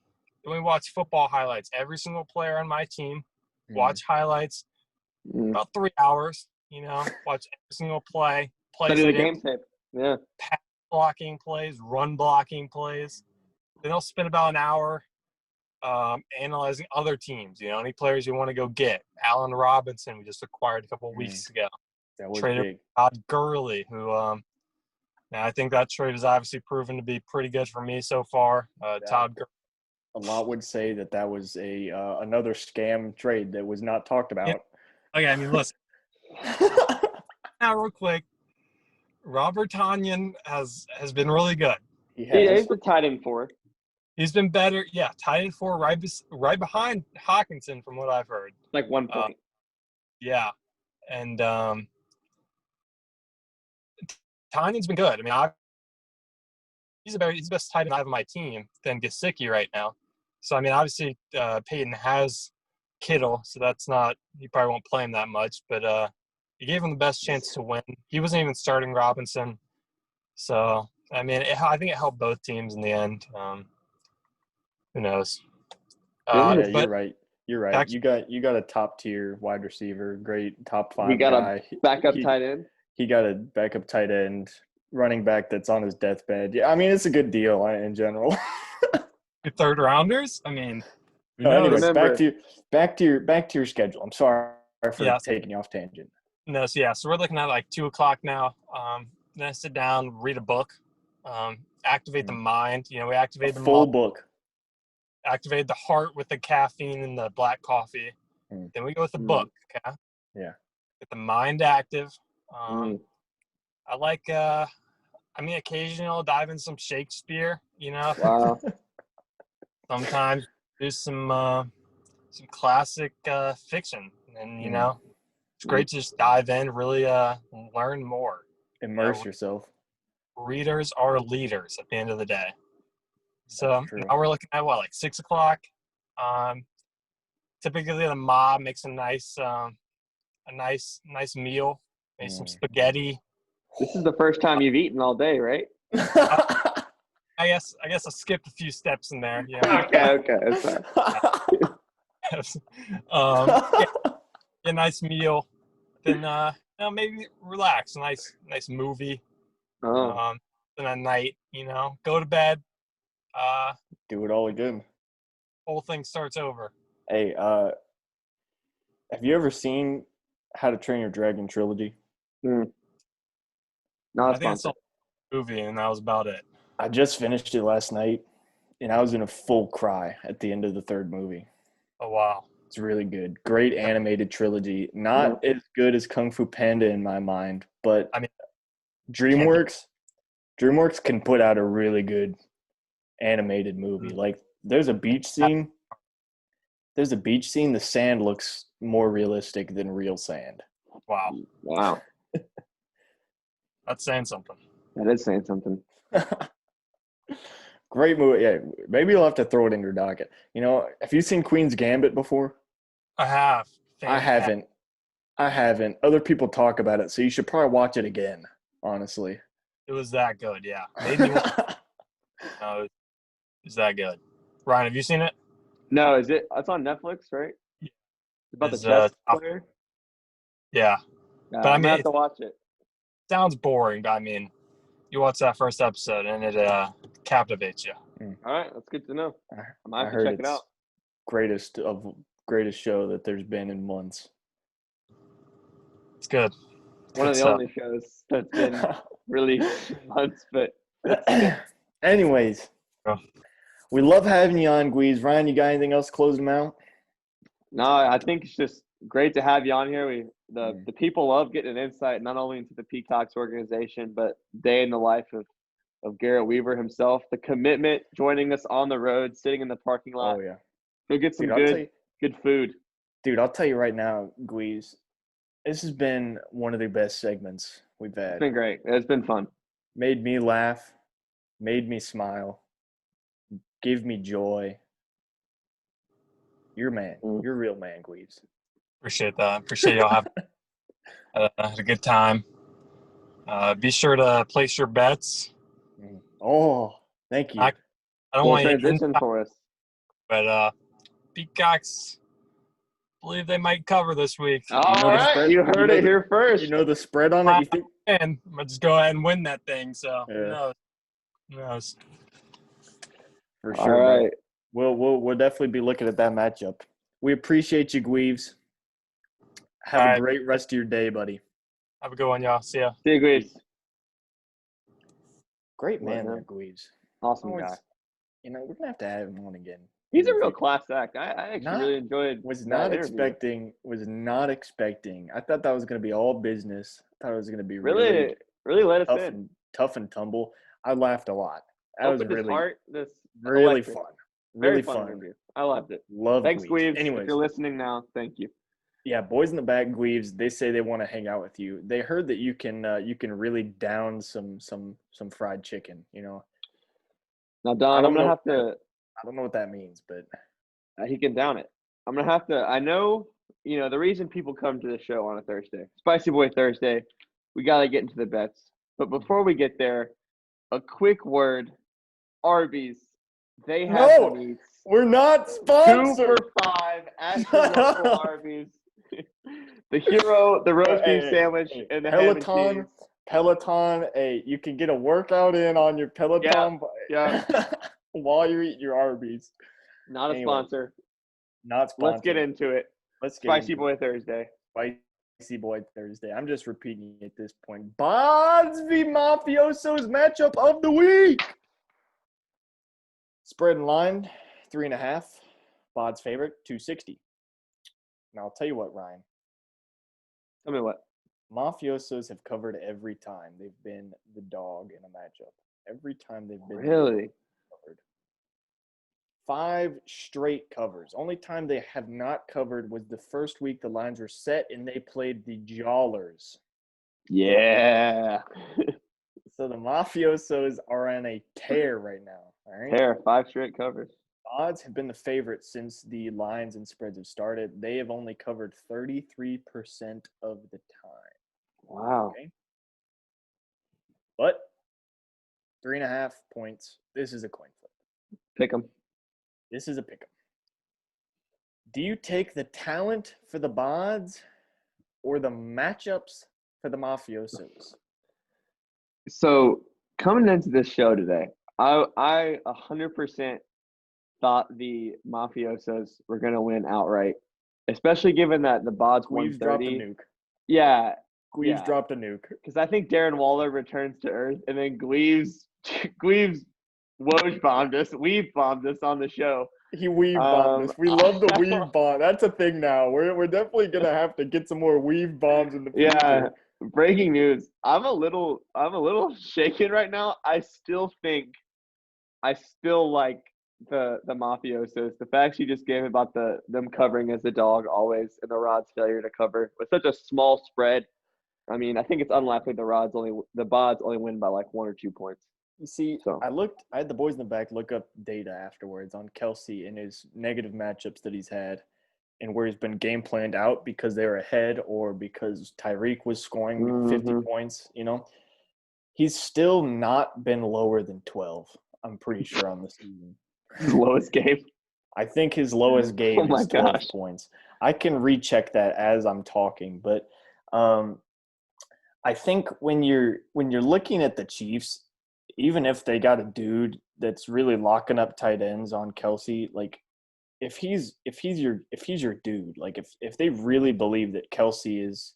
we watch football highlights. Every single player on my team, watch highlights. About 3 hours, watch every single play. Study the game tape. Yeah. Pass blocking plays, run blocking plays. Then I'll spend about an hour analyzing other teams. Any players you want to go get. Allen Robinson, we just acquired a couple of weeks ago. That was traded big. Todd Gurley, who I think that trade has obviously proven to be pretty good for me so far. Todd Gurley. A lot would say that was another scam trade that was not talked about. Yeah. Okay, listen. Now, real quick, Robert Tonyan has been really good. He's the tight end for. He's been better. Yeah, tied in 4, right behind Hawkinson from what I've heard. Like 1 point. Yeah, and Tanyan's been good. I mean, he's the best tight end I have on my team than Gesicki right now. So I mean, obviously Peyton has Kittle, so that's not – he probably won't play him that much. But he gave him the best chance to win. He wasn't even starting Robinson. So, I mean, I think it helped both teams in the end. Who knows? Yeah, you're But right. You're right. You got a top tier wide receiver, great top 5 He got guy. a backup tight end. He got a backup tight end, running back that's on his deathbed. Yeah, I mean it's a good deal in general. 3rd rounders. I mean, who No, knows? anyways, Remember- back to your schedule. I'm sorry for taking you off tangent. No, so we're looking at like 2:00 now. Then I sit down, read a book, activate the mind. You know, we activate the full book. activate the heart with the caffeine and the black coffee. Then we go with the book. Okay. Yeah. Get the mind active. I like. I mean, occasionally I'll dive in some Shakespeare. You know. Wow. Sometimes do some classic fiction, and you know, it's great to just dive in, really learn more. Immerse yourself. Readers are leaders at the end of the day. So now we're looking at like 6:00. Typically the mom makes a nice meal, maybe some spaghetti. This is the first time you've eaten all day, right? I guess I skipped a few steps in there. Yeah. Okay. That's fine. A nice meal. Then maybe relax. A nice movie. Oh. Then at night, go to bed. Do it all again. Whole thing starts over. Hey, have you ever seen How to Train Your Dragon trilogy? No, I think I saw a movie, and that was about it. I just finished it last night, and I was in a full cry at the end of the 3rd movie. Oh, wow. It's really good. Great animated trilogy. Not as good as Kung Fu Panda in my mind, but I mean, DreamWorks can put out a really good animated movie. Like there's a beach scene. The sand looks more realistic than real sand. Wow. That's saying something. That is saying something. Great movie. Yeah, maybe you'll have to throw it in your docket. Have you seen Queen's Gambit before? I have. I haven't. Other people talk about it, so you should probably watch it again, honestly. It was that good, yeah. Made me want no, it was that good. Ryan, have you seen it? No, is it? It's on Netflix, right? Yeah. It's about the chess player? Yeah. But I I'm mean, going to have to watch it. Sounds boring, but I mean, you watch that first episode and it captivates you. All right, that's good to know. I might have heard to check it out. Greatest show that there's been in months. It's good. One of the only shows that's been really months, but anyways, we love having you on, Guiz. Ryan, you got anything else to close them out? No, I think it's just great to have you on here. The people love getting an insight not only into the Peacocks organization, but day in the life of Garrett Weaver himself. The commitment, joining us on the road, sitting in the parking lot. Oh yeah, go get some good food. Dude, I'll tell you right now, Guiz, this has been one of the best segments we've had. It's been great. It's been fun. Made me laugh, made me smile, gave me joy. You're man. You're a real man, Guiz. Appreciate that. Appreciate y'all having had a good time. Be sure to place your bets. Oh, thank you. I don't want you to transition for us. But Peacocks believe they might cover this week. All right. You heard it here first. You know the spread on it? You think? And I'm going to just go ahead and win that thing. So Yeah. Who knows? For sure. All right. We'll definitely be looking at that matchup. We appreciate you, Guiz. Have a great rest of your day, buddy. Have a good one, y'all. See ya. See you, Guiz. Great man there, Guiz. Awesome guy. We're going to have to have him on again. He's a real class act. I actually really enjoyed was not expecting. I thought that was going to be all business. I thought it was going to be really let us in. Tough and tumble. I laughed a lot That was Opened his really, heart. This really electric. fun. Very Really fun fun. interview. I loved it. Love Thanks, Gweaves. Gweaves. If Anyways, you're listening now, thank you. yeah, boys in the back, Gweaves. They say they want to hang out with you. They heard that you can really down some fried chicken. You know, Now, Don, I'm gonna have to. I don't know what that means, but He can down it. I'm gonna have to. I know, the reason people come to the show on a Thursday, Spicy Boy Thursday. We gotta get into the bets, but before we get there, a quick word. Arby's. They have the meats. We're not 2 sponsored. for $5 at your local Arby's. The hero, the roast beef sandwich, and the ham and cheese. Peloton. Hey, you can get a workout in on your Peloton Yeah. while you're eating your Arby's. Not a sponsor. Not sponsored. Let's get into it. Spicy Boy Thursday. Spicy Boy Thursday. I'm just repeating at this point. Bonds v Mafioso's matchup of the week. Spread in line, 3.5. Bod's favorite, 260. Now, I'll tell you what, Ryan. Tell me what. Mafiosos have covered every time they've been the dog in a matchup. Every time they've been really covered. 5 straight covers. Only time they have not covered was the first week the lines were set and they played the Jawlers. Yeah. So the Mafiosos are on a tear right now. All right. Tear, 5 straight covers. Odds have been the favorite since the lines and spreads have started. They have only covered 33% of the time. Wow. Okay. But 3.5 points. This is a coin flip. Pick 'em. This is a pick 'em. Do you take the talent for the Bods or the matchups for the Mafiosos? So coming into this show today, I 100% thought the Mafiosos were going to win outright, especially given that the Bods won 30. Dropped a nuke. Yeah. Gweaves dropped a nuke. Because I think Darren Waller returns to earth, and then Gweaves Woj bombed us, weave bombed us on the show. He weave bombed us. We love the weave bomb. That's a thing now. We're definitely gonna have to get some more weave bombs in the future. Yeah. Breaking news. I'm a little shaken right now. I still like the Mafiosos. The facts you just gave about them covering as a dog always, and the Rod's failure to cover with such a small spread. I mean, I think it's unlikely the Bods only win by like 1 or 2 points. You see, I had the boys in the back look up data afterwards on Kelsey and his negative matchups that he's had and where he's been game planned out because they were ahead or because Tyreek was scoring 50 points, He's still not been lower than 12, I'm pretty sure, on the season. His lowest game? I think his lowest game is 12 points. I can recheck that as I'm talking, but I think when you're looking at the Chiefs, even if they got a dude that's really locking up tight ends on Kelsey, like if he's your dude, like if they really believe that Kelsey is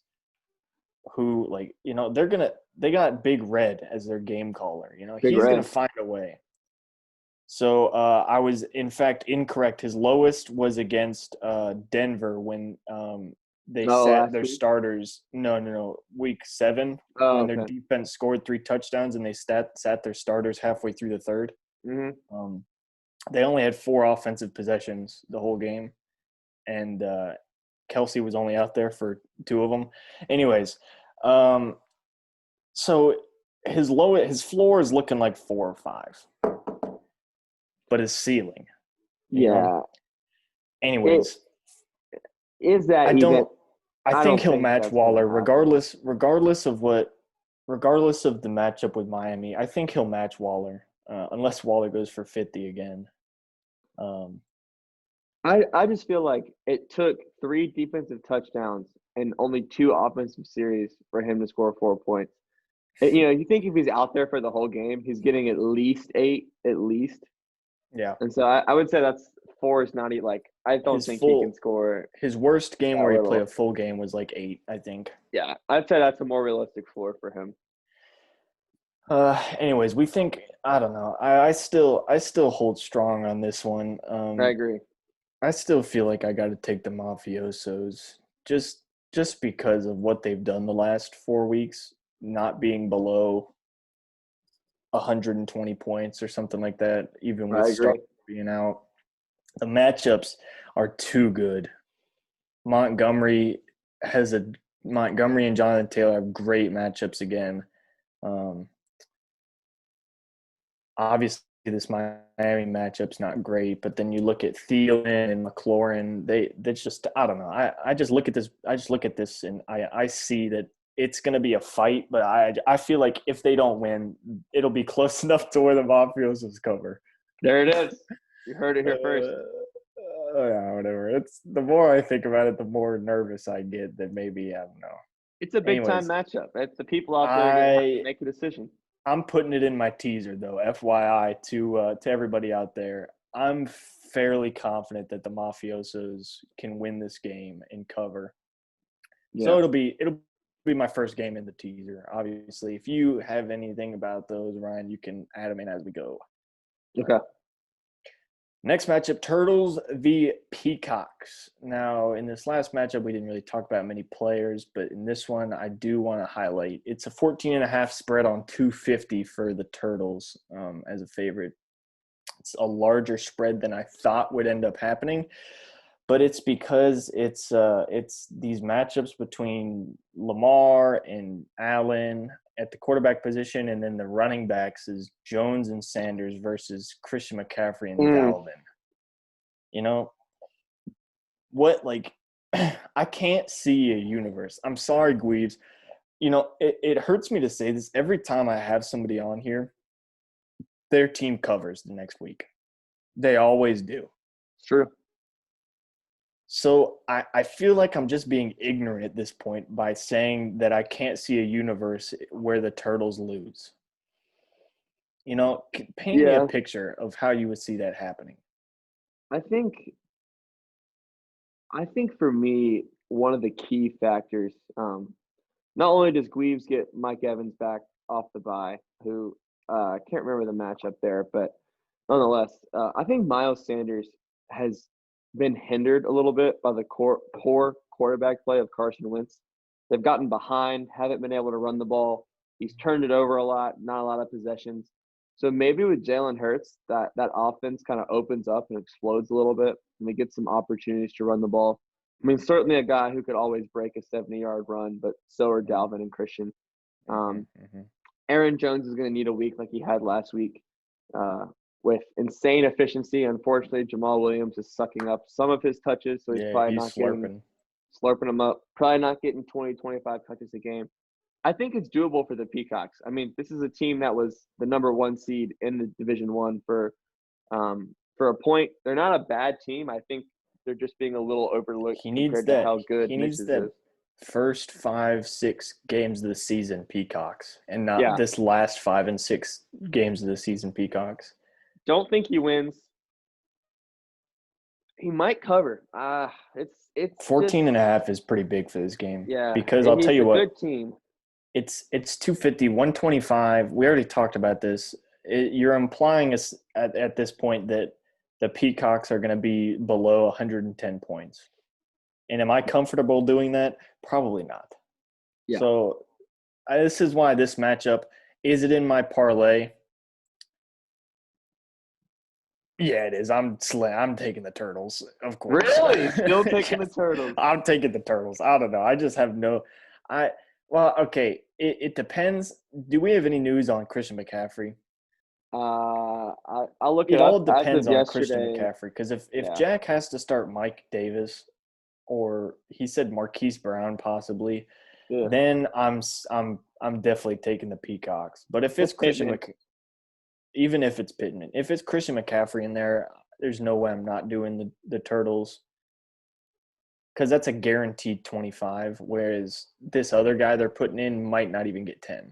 who, like, they got Big Red as their game caller, he's going to find a way. So I was in fact incorrect. His lowest was against Denver when they sat their starters. No. Week 7 when their defense scored 3 touchdowns and they sat their starters halfway through the third. Mm-hmm. They only had 4 offensive possessions the whole game, and Kelsey was only out there for 2 of them. Anyways, so his floor is looking like 4 or 5, but his ceiling. Yeah. Anyways. Is that I think he'll match Waller regardless of the matchup with Miami. I think he'll match Waller unless Waller goes for 50 again. I just feel like it took 3 defensive touchdowns and only 2 offensive series for him to score 4 points. You think if he's out there for the whole game, he's getting at least 8, at least. Yeah. And so I would say that's 4 is not like I don't think he can score. His worst game where he played a full game was like 8, I think. Yeah, I'd say that's a more realistic floor for him. Anyways, we think I don't know. I still hold strong on this one. I agree. I still feel like I got to take the Mafiosos just because of what they've done the last 4 weeks, not being below 120 points or something like that, even I with agree. Stark being out. The matchups are too good. Montgomery and Jonathan Taylor have great matchups again. Obviously, this Miami matchup's not great, but then you look at Thielen and McLaurin. That's just, I don't know. I just look at this. I just look at this and I see that it's going to be a fight. But I feel like if they don't win, it'll be close enough to where the Mafiosos cover. There it is. You heard it here first. Yeah, whatever. It's the more I think about it, the more nervous I get that maybe I don't know. It's a big-time matchup. It's the people out there that have to make a decision. I'm putting it in my teaser, though, FYI, to everybody out there. I'm fairly confident that the Mafiosos can win this game and cover. Yeah. So it'll be my first game in the teaser. Obviously, if you have anything about those, Ryan, you can add them in as we go. Okay. Next matchup, Turtles v. Peacocks. Now, in this last matchup, we didn't really talk about many players, but in this one, I do want to highlight. It's a 14.5 spread on 250 for the Turtles as a favorite. It's a larger spread than I thought would end up happening, but it's because it's these matchups between Lamar and Allen at the quarterback position, and then the running backs is Jones and Sanders versus Christian McCaffrey and Dalvin. You know, what, like, I can't see a universe. I'm sorry, Gweaves. You know, it hurts me to say this. Every time I have somebody on here, their team covers the next week. They always do. It's true. So I feel like I'm just being ignorant at this point by saying that I can't see a universe where the Turtles lose. You know, paint me a picture of how you would see that happening. I think for me, one of the key factors, not only does Gweaves get Mike Evans back off the bye, who I can't remember the matchup there, but nonetheless, I think Miles Sanders has been hindered a little bit by the poor quarterback play of Carson Wentz. They've gotten behind, haven't been able to run the ball. He's turned it over a lot, not a lot of possessions. So maybe with Jalen Hurts, that offense kind of opens up and explodes a little bit, and they get some opportunities to run the ball. I mean, certainly a guy who could always break a 70-yard run, but so are Dalvin and Christian. Aaron Jones is going to need a week like he had last week with insane efficiency. Unfortunately, Jamal Williams is sucking up some of his touches, so he's probably not slurping them up, probably not getting 20, 25 touches a game. I think it's doable for the Peacocks. I mean, this is a team that was the number 1 seed in the Division I for a point. They're not a bad team. I think they're just being a little overlooked compared to how good Mitch's is. First 5-6 games of the season Peacocks, and not this last 5 and 6 games of the season Peacocks. Don't think he wins. He might cover. It's 14.5 is pretty big for this game. Yeah, because I'll tell you what, good team. It's 250, 125. We already talked about this. You're implying at this point that the Peacocks are going to be below 110 points. And am I comfortable doing that? Probably not. Yeah. So this is why this matchup, is it in my parlay? Yeah, it is. I'm taking the Turtles, of course. Really? Still taking the Turtles? I'm taking the Turtles. I don't know. I just have well, okay. It depends. Do we have any news on Christian McCaffrey? I'll look it up. It all depends on Christian McCaffrey, because if Jack has to start Mike Davis, or he said Marquise Brown possibly, then I'm definitely taking the Peacocks. But if it's Christian even if it's Pittman, if it's Christian McCaffrey in there, there's no way I'm not doing the Turtles, because that's a guaranteed 25, whereas this other guy they're putting in might not even get 10.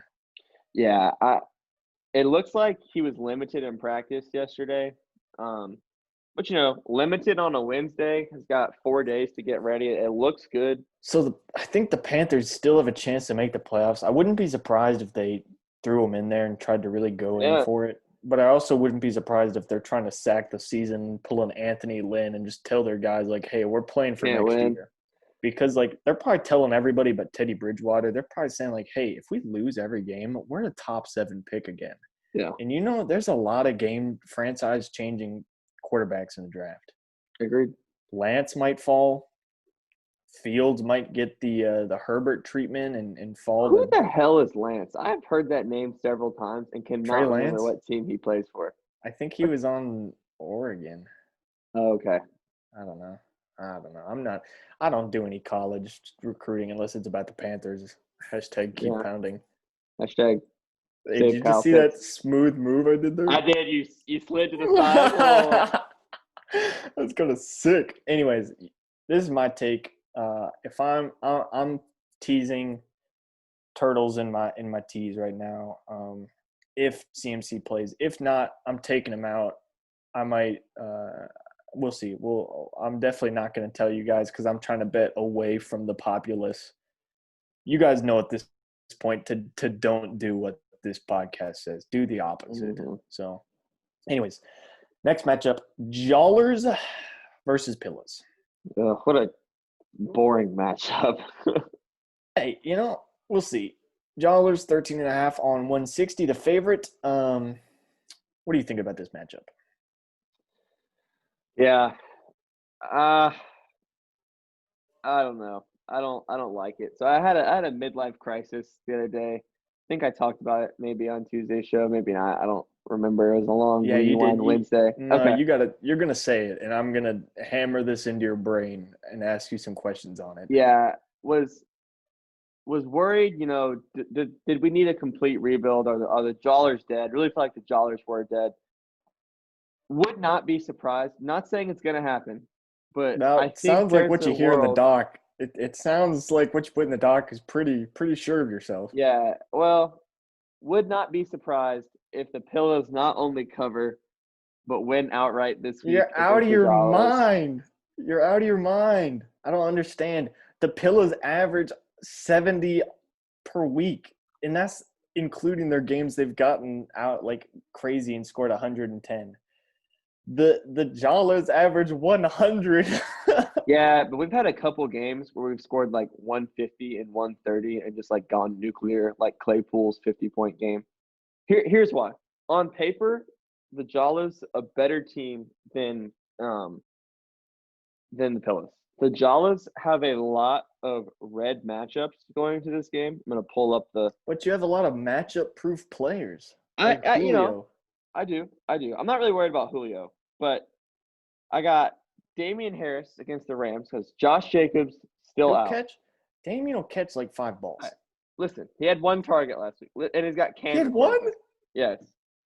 Yeah, it looks like he was limited in practice yesterday. But, limited on a Wednesday, has got 4 days to get ready. It looks good. So I think the Panthers still have a chance to make the playoffs. I wouldn't be surprised if they threw him in there and tried to really go in for it. But I also wouldn't be surprised if they're trying to sack the season, pull an Anthony Lynn, and just tell their guys, like, hey, we're playing for next year. Because, like, they're probably telling everybody but Teddy Bridgewater, they're probably saying, like, hey, if we lose every game, we're a top 7 pick again. Yeah. And there's a lot of game franchise-changing quarterbacks in the draft. Agreed. Lance might fall. Fields might get the Herbert treatment and fall Who to the hell is Lance? I've heard that name several times and Trey cannot remember Lance. what team he plays for. I think he was on Oregon. Oh, okay. I don't know. I don't do any college recruiting unless it's about the Panthers. Hashtag keep Yeah. pounding. Hashtag Hey, save did you Kyle just see Pitts. that smooth move I did there? I did. You slid to the side. Oh. That's kind of sick. Anyways, this is my take. If I'm teasing turtles in my teas right now. If CMC plays, if not, I'm taking him out. I might. We'll see. I'm definitely not going to tell you guys because I'm trying to bet away from the populace. You guys know at this point to don't do what this podcast says. Do the opposite. Mm-hmm. So, anyways, next matchup: Jollers versus Pillows. What a boring matchup. Hey, we'll see. Jollers 13.5 on 160, the favorite. What do you think about this matchup? Yeah. I don't know. I don't like it. So I had a midlife crisis the other day. I think I talked about it maybe on Tuesday's show, maybe not. I don't remember. It was a long rewind Wednesday. No, okay. you're gonna say it, and I'm gonna hammer this into your brain and ask you some questions on it. Yeah. Was worried, did we need a complete rebuild? Are the Jollers dead? Really feel like the Jollers were dead. Would not be surprised. Not saying it's going to happen, but Now, I it think sounds like what there's you a hear in the world- doc. It sounds like what you put in the doc is pretty sure of yourself. Yeah, well, would not be surprised if the Pillows not only cover, but win outright this week. You're out of your mind. You're out of your mind. I don't understand. The Pillows average 70 per week, and that's including their games they've gotten out like crazy and scored 110. The Jollers average 100. Yeah, but we've had a couple games where we've scored like 150 and 130 and just like gone nuclear, like Claypool's 50-point game. Here's why. On paper, the Jollers a better team than the Pillows. The Jollers have a lot of red matchups going into this game. I'm gonna pull up the. But you have a lot of matchup-proof players. I Julio. I do. I'm not really worried about Julio, but I got Damian Harris against the Rams because Josh Jacobs still out. Damian will catch like 5 balls. Listen, he had 1 target last week, and he's got Kansas. He had 1? Yes.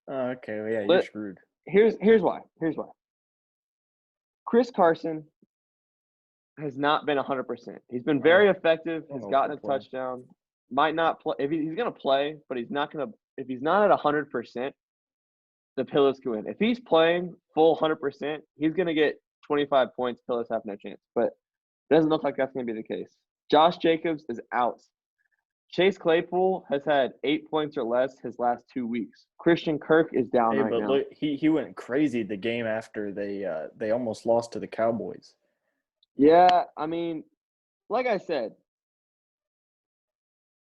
Oh, okay. Well, yeah, you're screwed. Here's why. Chris Carson has not been 100%. He's been very effective. He's gotten a touchdown. Might not play. If he's going to play, but he's not going to. If he's not at 100%, the Pillows can win. If he's playing full 100%, he's going to get 25 points. Pillows have no chance. But it doesn't look like that's going to be the case. Josh Jacobs is out. Chase Claypool has had 8 points or less his last 2 weeks. Christian Kirk is down right now. Look, he went crazy the game after they almost lost to the Cowboys. Yeah, I mean, like I said,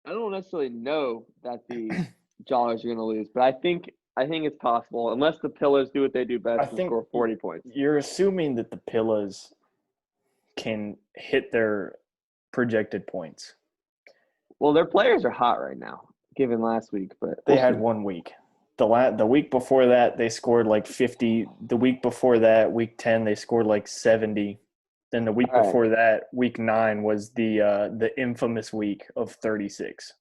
I don't necessarily know that the Jollers are going to lose, but I think it's possible unless the Pillars do what they do best and score 40 points. You're assuming that the Pillars can hit their projected points. Well, their players are hot right now, given last week, but they had 1 week. The week before that, they scored like 50. The week before that, week 10, they scored like 70. Then the week before that, week 9, was the infamous week of 36.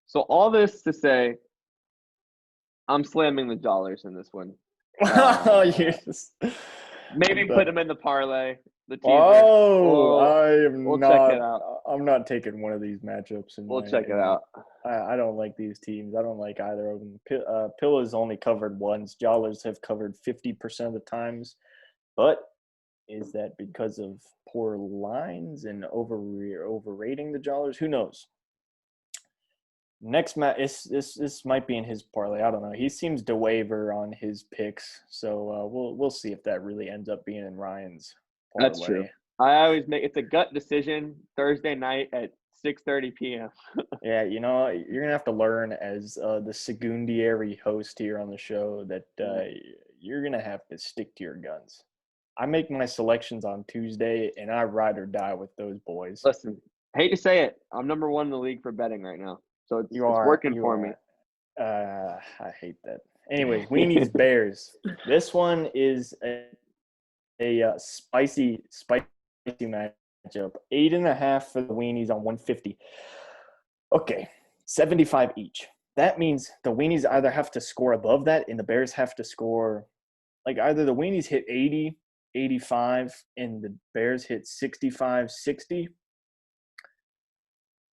So all this to say, I'm slamming the Jollers in this one. Maybe put them in the parlay. I am we'll not. Check it out. I'm not taking one of these matchups. We'll check it out. I don't like these teams. I don't like either of them. Pillows only covered once. Jollers have covered 50% of the times. But is that because of poor lines and overrating the Jollers? Who knows? Next match, this might be in his parlay. I don't know. He seems to waver on his picks, so we'll see if that really ends up being in Ryan's parlay. That's true. I always it's a gut decision Thursday night at 6:30 p.m. Yeah, you're gonna have to learn as the secondary host here on the show that you're gonna have to stick to your guns. I make my selections on Tuesday, and I ride or die with those boys. Listen, hate to say it, I'm number 1 in the league for betting right now, so it's working for me. I hate that. Anyways, Weenies Bears. This one is a spicy matchup. 8.5 for the Weenies on 150. Okay, 75 each. That means the Weenies either have to score above that, and the Bears have to score like either the Weenies hit 80, 85, and the Bears hit 65, 60,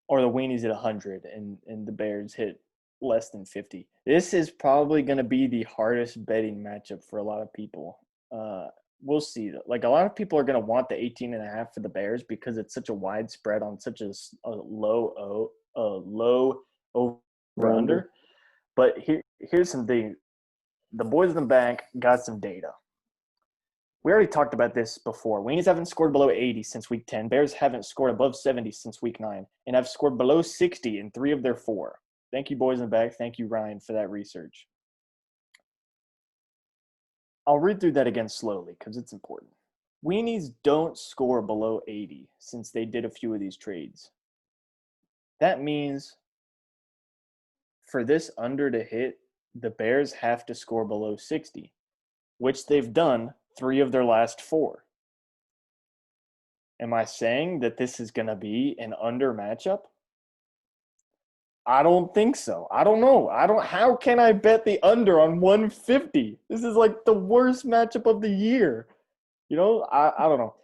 or the Weenies hit 100 and the Bears hit less than 50. This is probably going to be the hardest betting matchup for a lot of people. We'll see. Like a lot of people are going to want the 18.5 for the Bears because it's such a wide spread on such a low over under. But here's something. The boys in the back got some data. We already talked about this before. Weenies haven't scored below 80 since week 10. Bears haven't scored above 70 since week 9 and have scored below 60 in 3 of their 4. Thank you, boys in the back. Thank you, Ryan, for that research. I'll read through that again slowly because it's important. Weenies don't score below 80 since they did a few of these trades. That means for this under to hit, the Bears have to score below 60, which they've done 3 of their last 4. Am I saying that this is going to be an under matchup? I don't think so. I don't know. How can I bet the under on 150? This is like the worst matchup of the year. I don't know.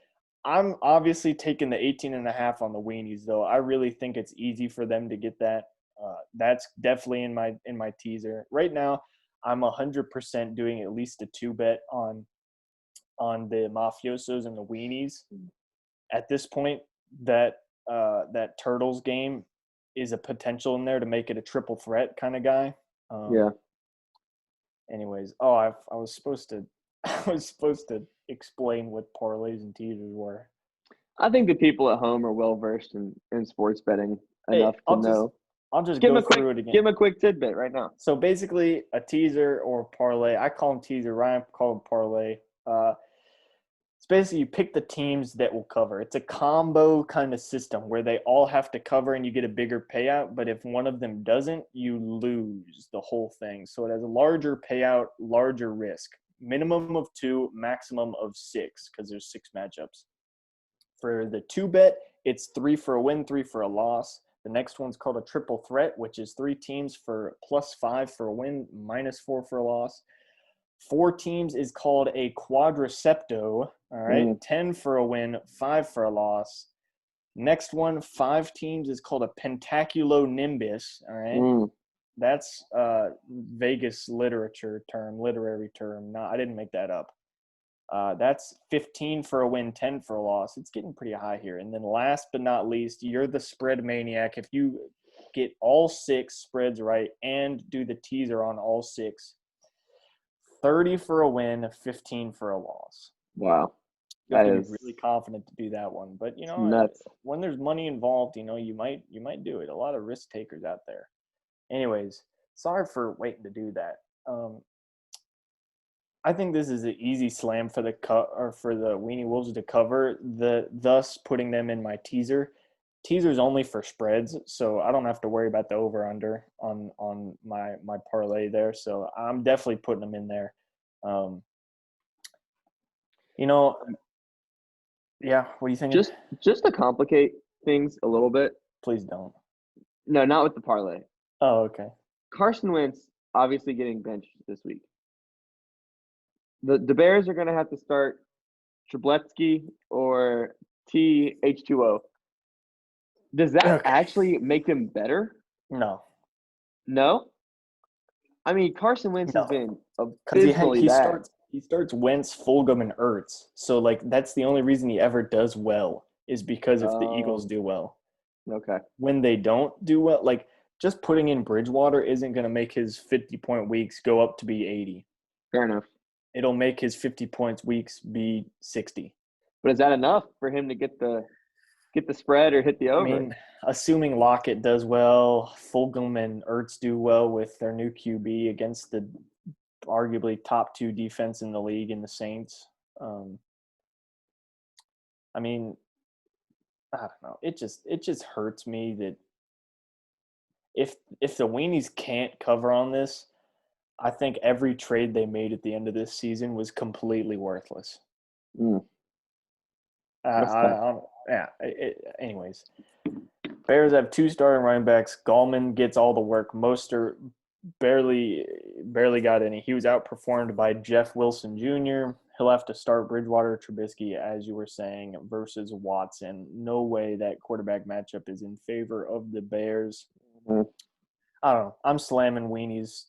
I'm obviously taking the 18.5 on the Weenies, though. I really think it's easy for them to get that. That's definitely in my teaser. Right now, I'm 100% doing at least a 2-bet on the Mafiosos and the Weenies. At this point, that Turtles game is a potential in there to make it a triple threat kind of guy. Yeah. Anyways, I was supposed to explain what parlays and teasers were. I think the people at home are well versed in sports betting enough to know. I'll just go through it again. Give them a quick tidbit right now. So basically, a teaser or parlay. I call them teaser. Ryan call them parlay. It's basically you pick the teams that will cover. It's a combo kind of system where they all have to cover and you get a bigger payout. But if one of them doesn't, you lose the whole thing. So it has a larger payout, larger risk. Minimum of 2, maximum of 6 because there's 6 matchups. For the 2-bet, it's 3 for a win, 3 for a loss. The next one's called a triple threat, which is 3 teams for +5 for a win, -4 for a loss. 4 teams is called a quadricepto, all right? 10 for a win, 5 for a loss. Next one, 5 teams is called a pentaculonimbus, all right? That's Vegas literary term. No, I didn't make that up. That's 15 for a win, 10 for a loss. It's getting pretty high here. And then last but not least, you're the spread maniac. If you get all 6 spreads right and do the teaser on all 6, 30 for a win, 15 for a loss. Wow. You have to be really confident to do that one. But, nuts. When there's money involved, you might do it. A lot of risk takers out there. Anyways, sorry for waiting to do that. I think this is an easy slam for the Weenie Wolves to cover, thus putting them in my teaser. Teaser's only for spreads, so I don't have to worry about the over-under on my parlay there. So I'm definitely putting them in there. Yeah, what do you think? Just to complicate things a little bit. Please don't. No, not with the parlay. Oh, okay. Carson Wentz obviously getting benched this week. The Bears are going to have to start Trubetsky or TH2O. Does that actually make them better? No. No? I mean, Carson Wentz has been abysmally bad. He starts Wentz, Fulgham, and Ertz. So, that's the only reason he ever does well is because if the Eagles do well. Okay. When they don't do well, just putting in Bridgewater isn't going to make his 50-point weeks go up to be 80. Fair enough. It'll make his 50 points weeks be 60. But is that enough for him to get the get the spread or hit the over. I mean, assuming Lockett does well, Fulgham and Ertz do well with their new QB against the arguably top 2 defense in the league in the Saints. I mean, I don't know. It just hurts me that if the Weenies can't cover on this, I think every trade they made at the end of this season was completely worthless. Anyways, Bears have 2 starting running backs. Gallman gets all the work. Mostert barely got any. He was outperformed by Jeff Wilson Jr. He'll have to start Bridgewater, Trubisky, as you were saying, versus Watson. No way that quarterback matchup is in favor of the Bears. I don't know. I'm slamming Weenies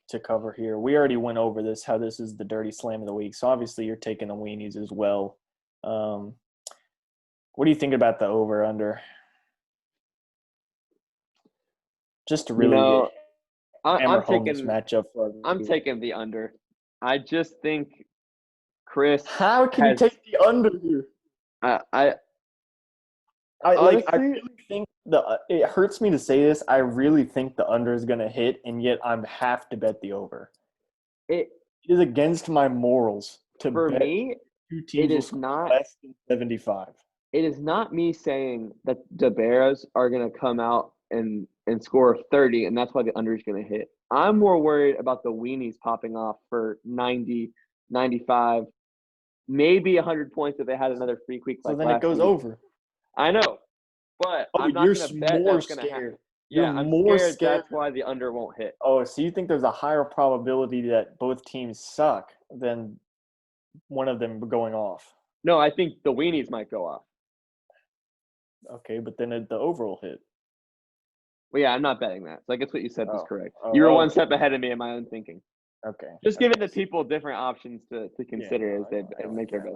to cover here. We already went over this, how this is the dirty slam of the week. So obviously you're taking the Weenies as well. What do you think about the over-under? Just to really hammer home this matchup. I'm taking the under. I just think Chris. How can you take the under here? I really think it hurts me to say this. I really think the under is going to hit, and yet I have to bet the over. It is against my morals to bet me. 2 teams it is not less than 75. It is not me saying that the Bears are going to come out and score 30, and that's why the under is going to hit. I'm more worried about the Weenies popping off for 90, 95, maybe 100 points if they had another freak week like last week. So then it goes over. I know, but I'm not going to bet that's going to happen. Yeah, I'm scared that's why the under won't hit. Oh, so you think there's a higher probability that both teams suck than one of them going off? No, I think the Weenies might go off. Okay, but then the over will hit. Well, yeah, I'm not betting that. So I guess what you said was correct. You were one step ahead of me in my own thinking. Okay. Just giving the people different options to consider as they make their bet.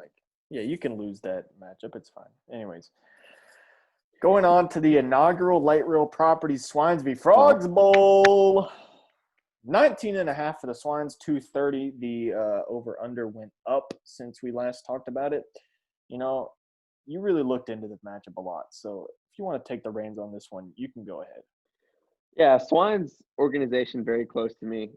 Yeah, you can lose that matchup. It's fine. Anyways, going on to the inaugural Light Rail Properties Swines v. Frogs Bowl. 19.5 for the Swines, 230. The over-under went up since we last talked about it. You know, you really looked into the matchup a lot. So if you want to take the reins on this one, you can go ahead. Yeah, Swine's organization very close to me.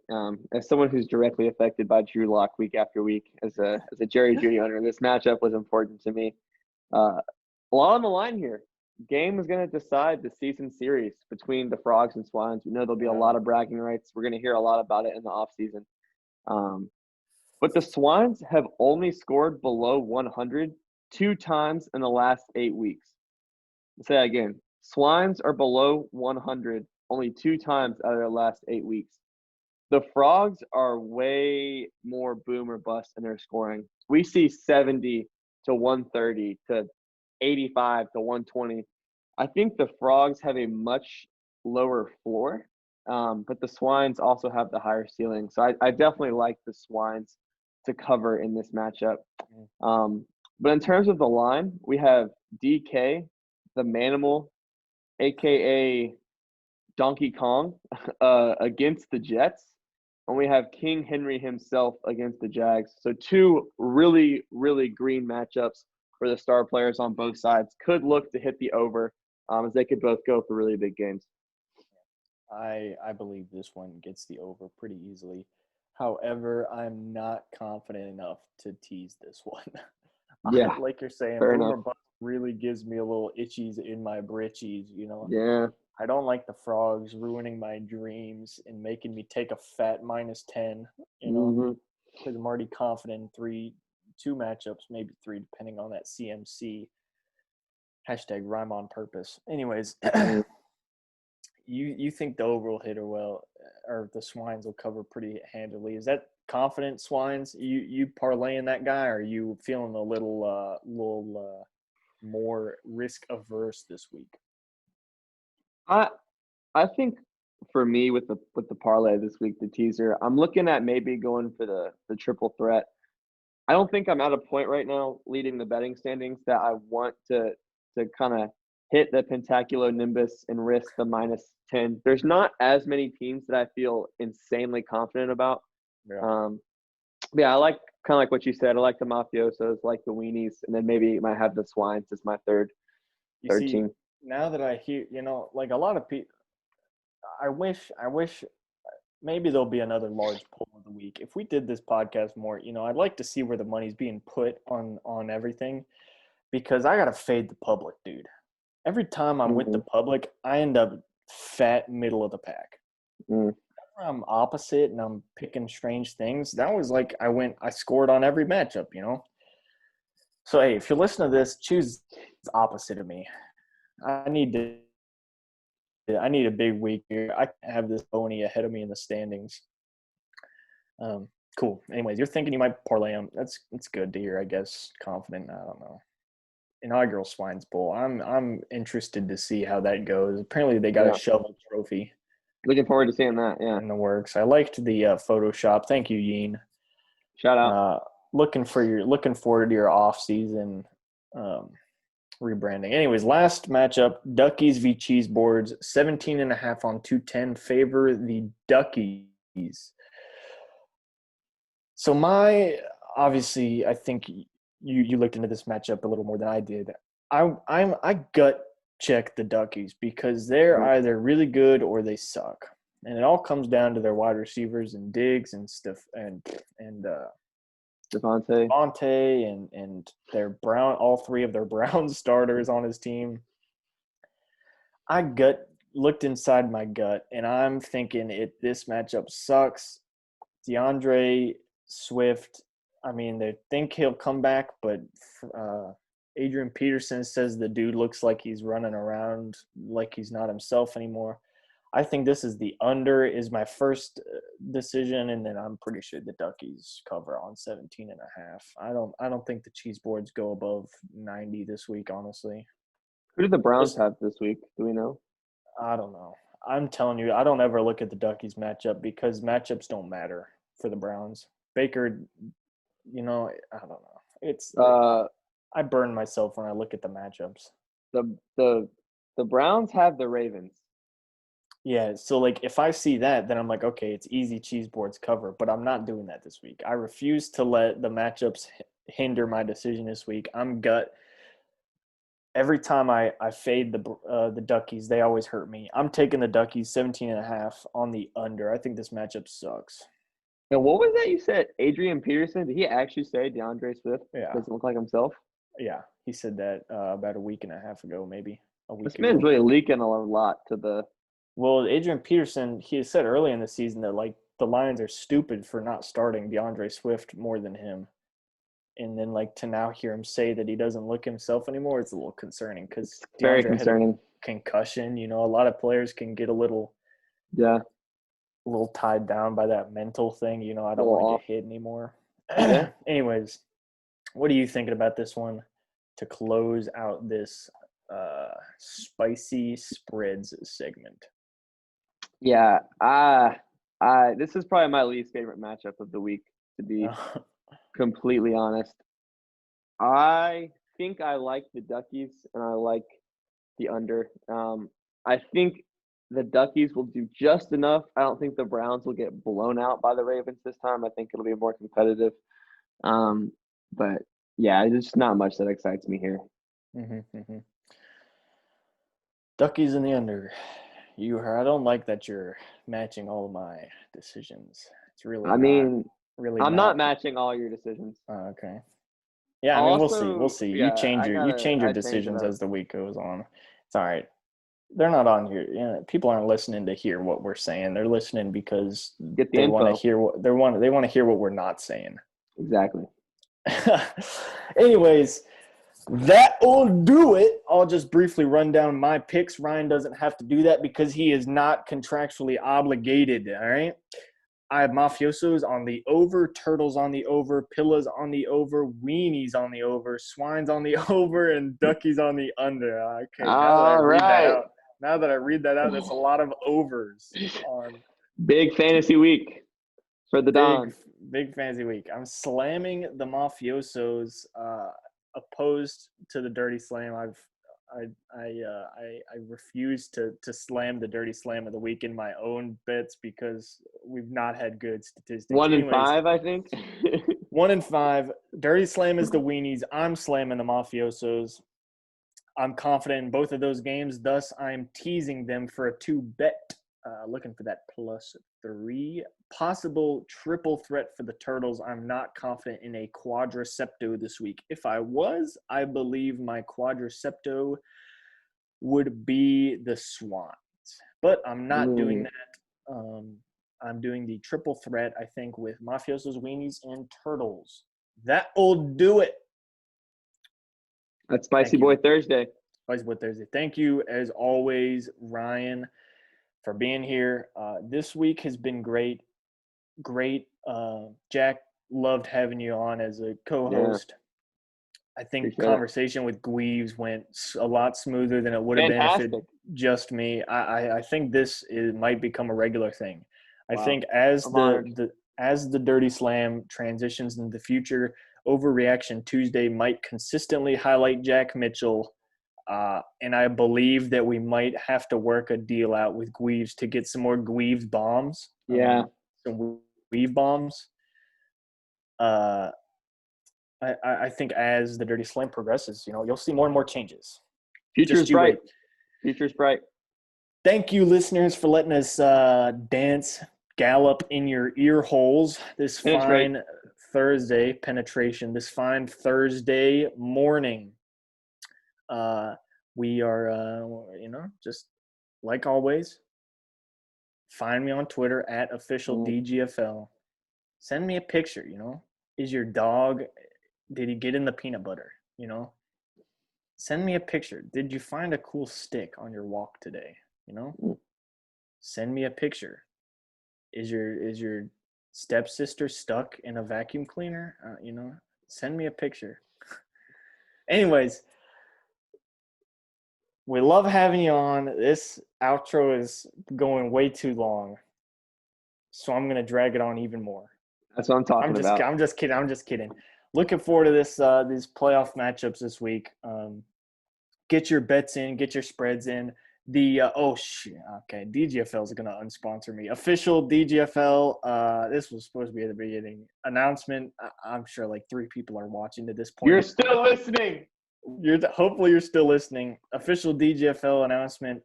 As someone who's directly affected by Drew Lock week after week, as a Jerry Jeudy owner, this matchup was important to me. A lot on the line here. Game is going to decide the season series between the Frogs and Swines. We know there'll be a lot of bragging rights. We're going to hear a lot about it in the offseason. But the Swines have only scored below 100 2 times in the last 8 weeks. I'll say that again. Swines are below 100 only 2 times out of their last 8 weeks. The Frogs are way more boom or bust in their scoring. We see 70 to 130 to 85 to 120. I think the Frogs have a much lower floor, but the Swines also have the higher ceiling. So I definitely like the Swines to cover in this matchup. But in terms of the line, we have DK, the Manimal, a.k.a. Donkey Kong, against the Jets. And we have King Henry himself against the Jags. So 2 really, really green matchups for the star players on both sides. Could look to hit the over, as they could both go for really big games. I believe this one gets the over pretty easily. However, I'm not confident enough to tease this one. Yeah, like you're saying, boomer bust really gives me a little itchies in my britchies, you know. Yeah. I don't like the Frogs ruining my dreams and making me take a fat -10, you know, because I'm already confident in 2 matchups, maybe 3, depending on that CMC. # rhyme on purpose. Anyways, you think the over will hit or the Swines will cover pretty handily. Is that confident, Swines? You parlaying that guy, or are you feeling a little more risk averse this week? I think for me with the parlay this week, the teaser, I'm looking at maybe going for the triple threat. I don't think I'm at a point right now leading the betting standings that I want to kind of hit the Pentaculo Nimbus and risk the -10. There's not as many teams that I feel insanely confident about. Yeah, I like kind of like what you said. I like the Mafiosos, like the Weenies, and then maybe might have the Swines as my third You 13. see, now that I hear, like a lot of people, I wish maybe there'll be another large poll of the week. If we did this podcast more, I'd like to see where the money's being put on everything, because I gotta fade the public, dude. Every time I'm with the public, I end up fat middle of the pack. Mm. Whenever I'm opposite and I'm picking strange things, that was like I scored on every matchup, So hey, if you're listening to this, choose the opposite of me. I need a big week here. I can't have this pony ahead of me in the standings. Cool. Anyways, you're thinking you might parlay them. That's good to hear, I guess. Confident. I don't know. Inaugural Swines Bowl. I'm interested to see how that goes. Apparently, they got a shovel trophy. Looking forward to seeing that. Yeah. In the works. I liked the Photoshop. Thank you, Yeen. Shout out. Looking forward to your off season rebranding. Anyways, last matchup: Duckies v Cheese Boards. 17.5 on 210 favor the Duckies. So obviously, I think you looked into this matchup a little more than I did. I gut check the Duckies because they're either really good or they suck, and it all comes down to their wide receivers and Diggs and stuff and Devontae and their all three of their Brown starters on his team. I looked inside my gut, and I'm thinking this matchup sucks. DeAndre Swift, I mean, they think he'll come back, but Adrian Peterson says the dude looks like he's running around like he's not himself anymore. I think this is the under is my first decision, and then I'm pretty sure the Duckies cover on 17.5. I don't think the Cheese Boards go above 90 this week, honestly. Who did the Browns have this week? Do we know? I don't know. I'm telling you, I don't ever look at the Duckies matchup because matchups don't matter for the Browns. Baker, I don't know. It's I burn myself when I look at the matchups. The Browns have the Ravens. Yeah, so like if I see that, then I'm like, okay, it's easy Cheese Boards cover, but I'm not doing that this week. I refuse to let the matchups hinder my decision this week. I'm gut. Every time I fade the Duckies, they always hurt me. I'm taking the Duckies 17.5 on the under. I think this matchup sucks. And what was that you said? Adrian Peterson? Did he actually say DeAndre Swift doesn't look like himself? Yeah, he said that about a week and a half ago, maybe a week ago. This man's really leaking a lot to the – Well, Adrian Peterson, he said early in the season that, like, the Lions are stupid for not starting DeAndre Swift more than him. And then, like, to now hear him say that he doesn't look himself anymore, it's a little concerning because very concerning. Had a concussion. A lot of players can get a little tied down by that mental thing. I don't want to get hit anymore. Yeah. Anyways, what are you thinking about this one to close out this spicy spreads segment? Yeah, this is probably my least favorite matchup of the week, to be completely honest. I think I like the Duckies and I like the under. I think the Duckies will do just enough. I don't think the Browns will get blown out by the Ravens this time. I think it'll be more competitive. But yeah, there's just not much that excites me here. Mm-hmm. Duckies in the under. I don't like that you're matching all of my decisions. It's really. I'm not matching all your decisions. Oh, okay. Yeah, we'll see. You change your decisions as the week goes on. It's all right. They're not on here. People aren't listening to hear what we're saying. They're listening because they want to hear what they want to hear what we're not saying. Exactly. Anyways, that'll do it. I'll just briefly run down my picks. Ryan doesn't have to do that because he is not contractually obligated. All right. I have Mafiosos on the over, Turtles on the over, Pillas on the over, Weenies on the over, Swines on the over, and Duckies on the under. Okay, now that I read that out, that's a lot of overs. Big fantasy week for the Dons. Big fantasy week. I'm slamming the Mafiosos opposed to the Dirty Slam. I refuse to slam the Dirty Slam of the week in my own bets because we've not had good statistics. 1 in 5, I think. 1 in 5. Dirty Slam is the Weenies. I'm slamming the Mafiosos. I'm confident in both of those games. Thus, I'm teasing them for a 2-bet. Looking for that +3. Possible triple threat for the Turtles. I'm not confident in a quadricepto this week. If I was, I believe my quadricepto would be the Swans. But I'm not doing that. I'm doing the triple threat, I think, with Mafiosos, Weenies, and Turtles. That'll do it. That's Spicy Boy Thursday. Spicy Boy Thursday. Thank you, as always, Ryan, for being here. This week has been great. Jack, loved having you on as a co-host. Yeah. I think conversation with Gweaves went a lot smoother than it would have been if it just me. I think this might become a regular thing. Wow. I think as the Dirty Slam transitions into the future, Overreaction Tuesday might consistently highlight Jack Mitchell. And I believe that we might have to work a deal out with Gweaves to get some more Gweaves bombs. Yeah. Some Weave bombs. I think as the Dirty Slam progresses, you'll see more and more changes. Future's bright. Future's bright. Thank you, listeners, for letting us gallop in your ear holes this fine Thursday morning. We are, just like always, find me on Twitter at officialdgfl. Send me a picture, Is your dog – did he get in the peanut butter, Send me a picture. Did you find a cool stick on your walk today, Send me a picture. Is your stepsister stuck in a vacuum cleaner? Send me a picture. Anyways, we love having you on. This outro is going way too long, so I'm going to drag it on even more. That's what I'm talking about. I'm just kidding. Looking forward to these playoff matchups this week. Get your bets in, get your spreads in. DGFL is going to unsponsor me. Official DGFL. This was supposed to be at the beginning. Announcement. I'm sure like 3 people are watching to this point. You're still listening. Hopefully you're still listening. Official DGFL announcement.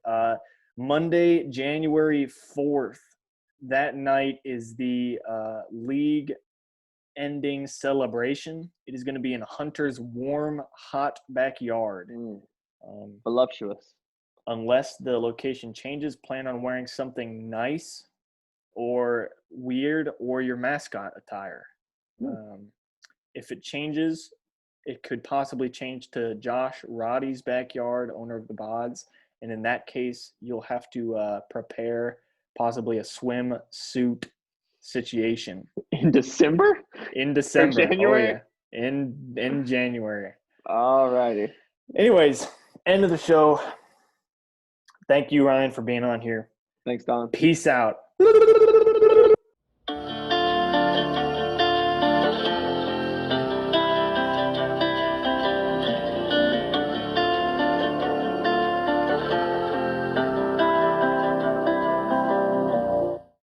Monday, January 4th. That night is the league ending celebration. It is going to be in Hunter's warm, hot backyard. Voluptuous. Unless the location changes, plan on wearing something nice or weird or your mascot attire. If it changes, it could possibly change to Josh Roddy's backyard, owner of the Bods. And in that case, you'll have to prepare possibly a swimsuit situation. In December? In December. Or January? Oh, yeah. In January. All righty. Anyways, end of the show. Thank you, Ryan, for being on here. Thanks, Don. Peace out.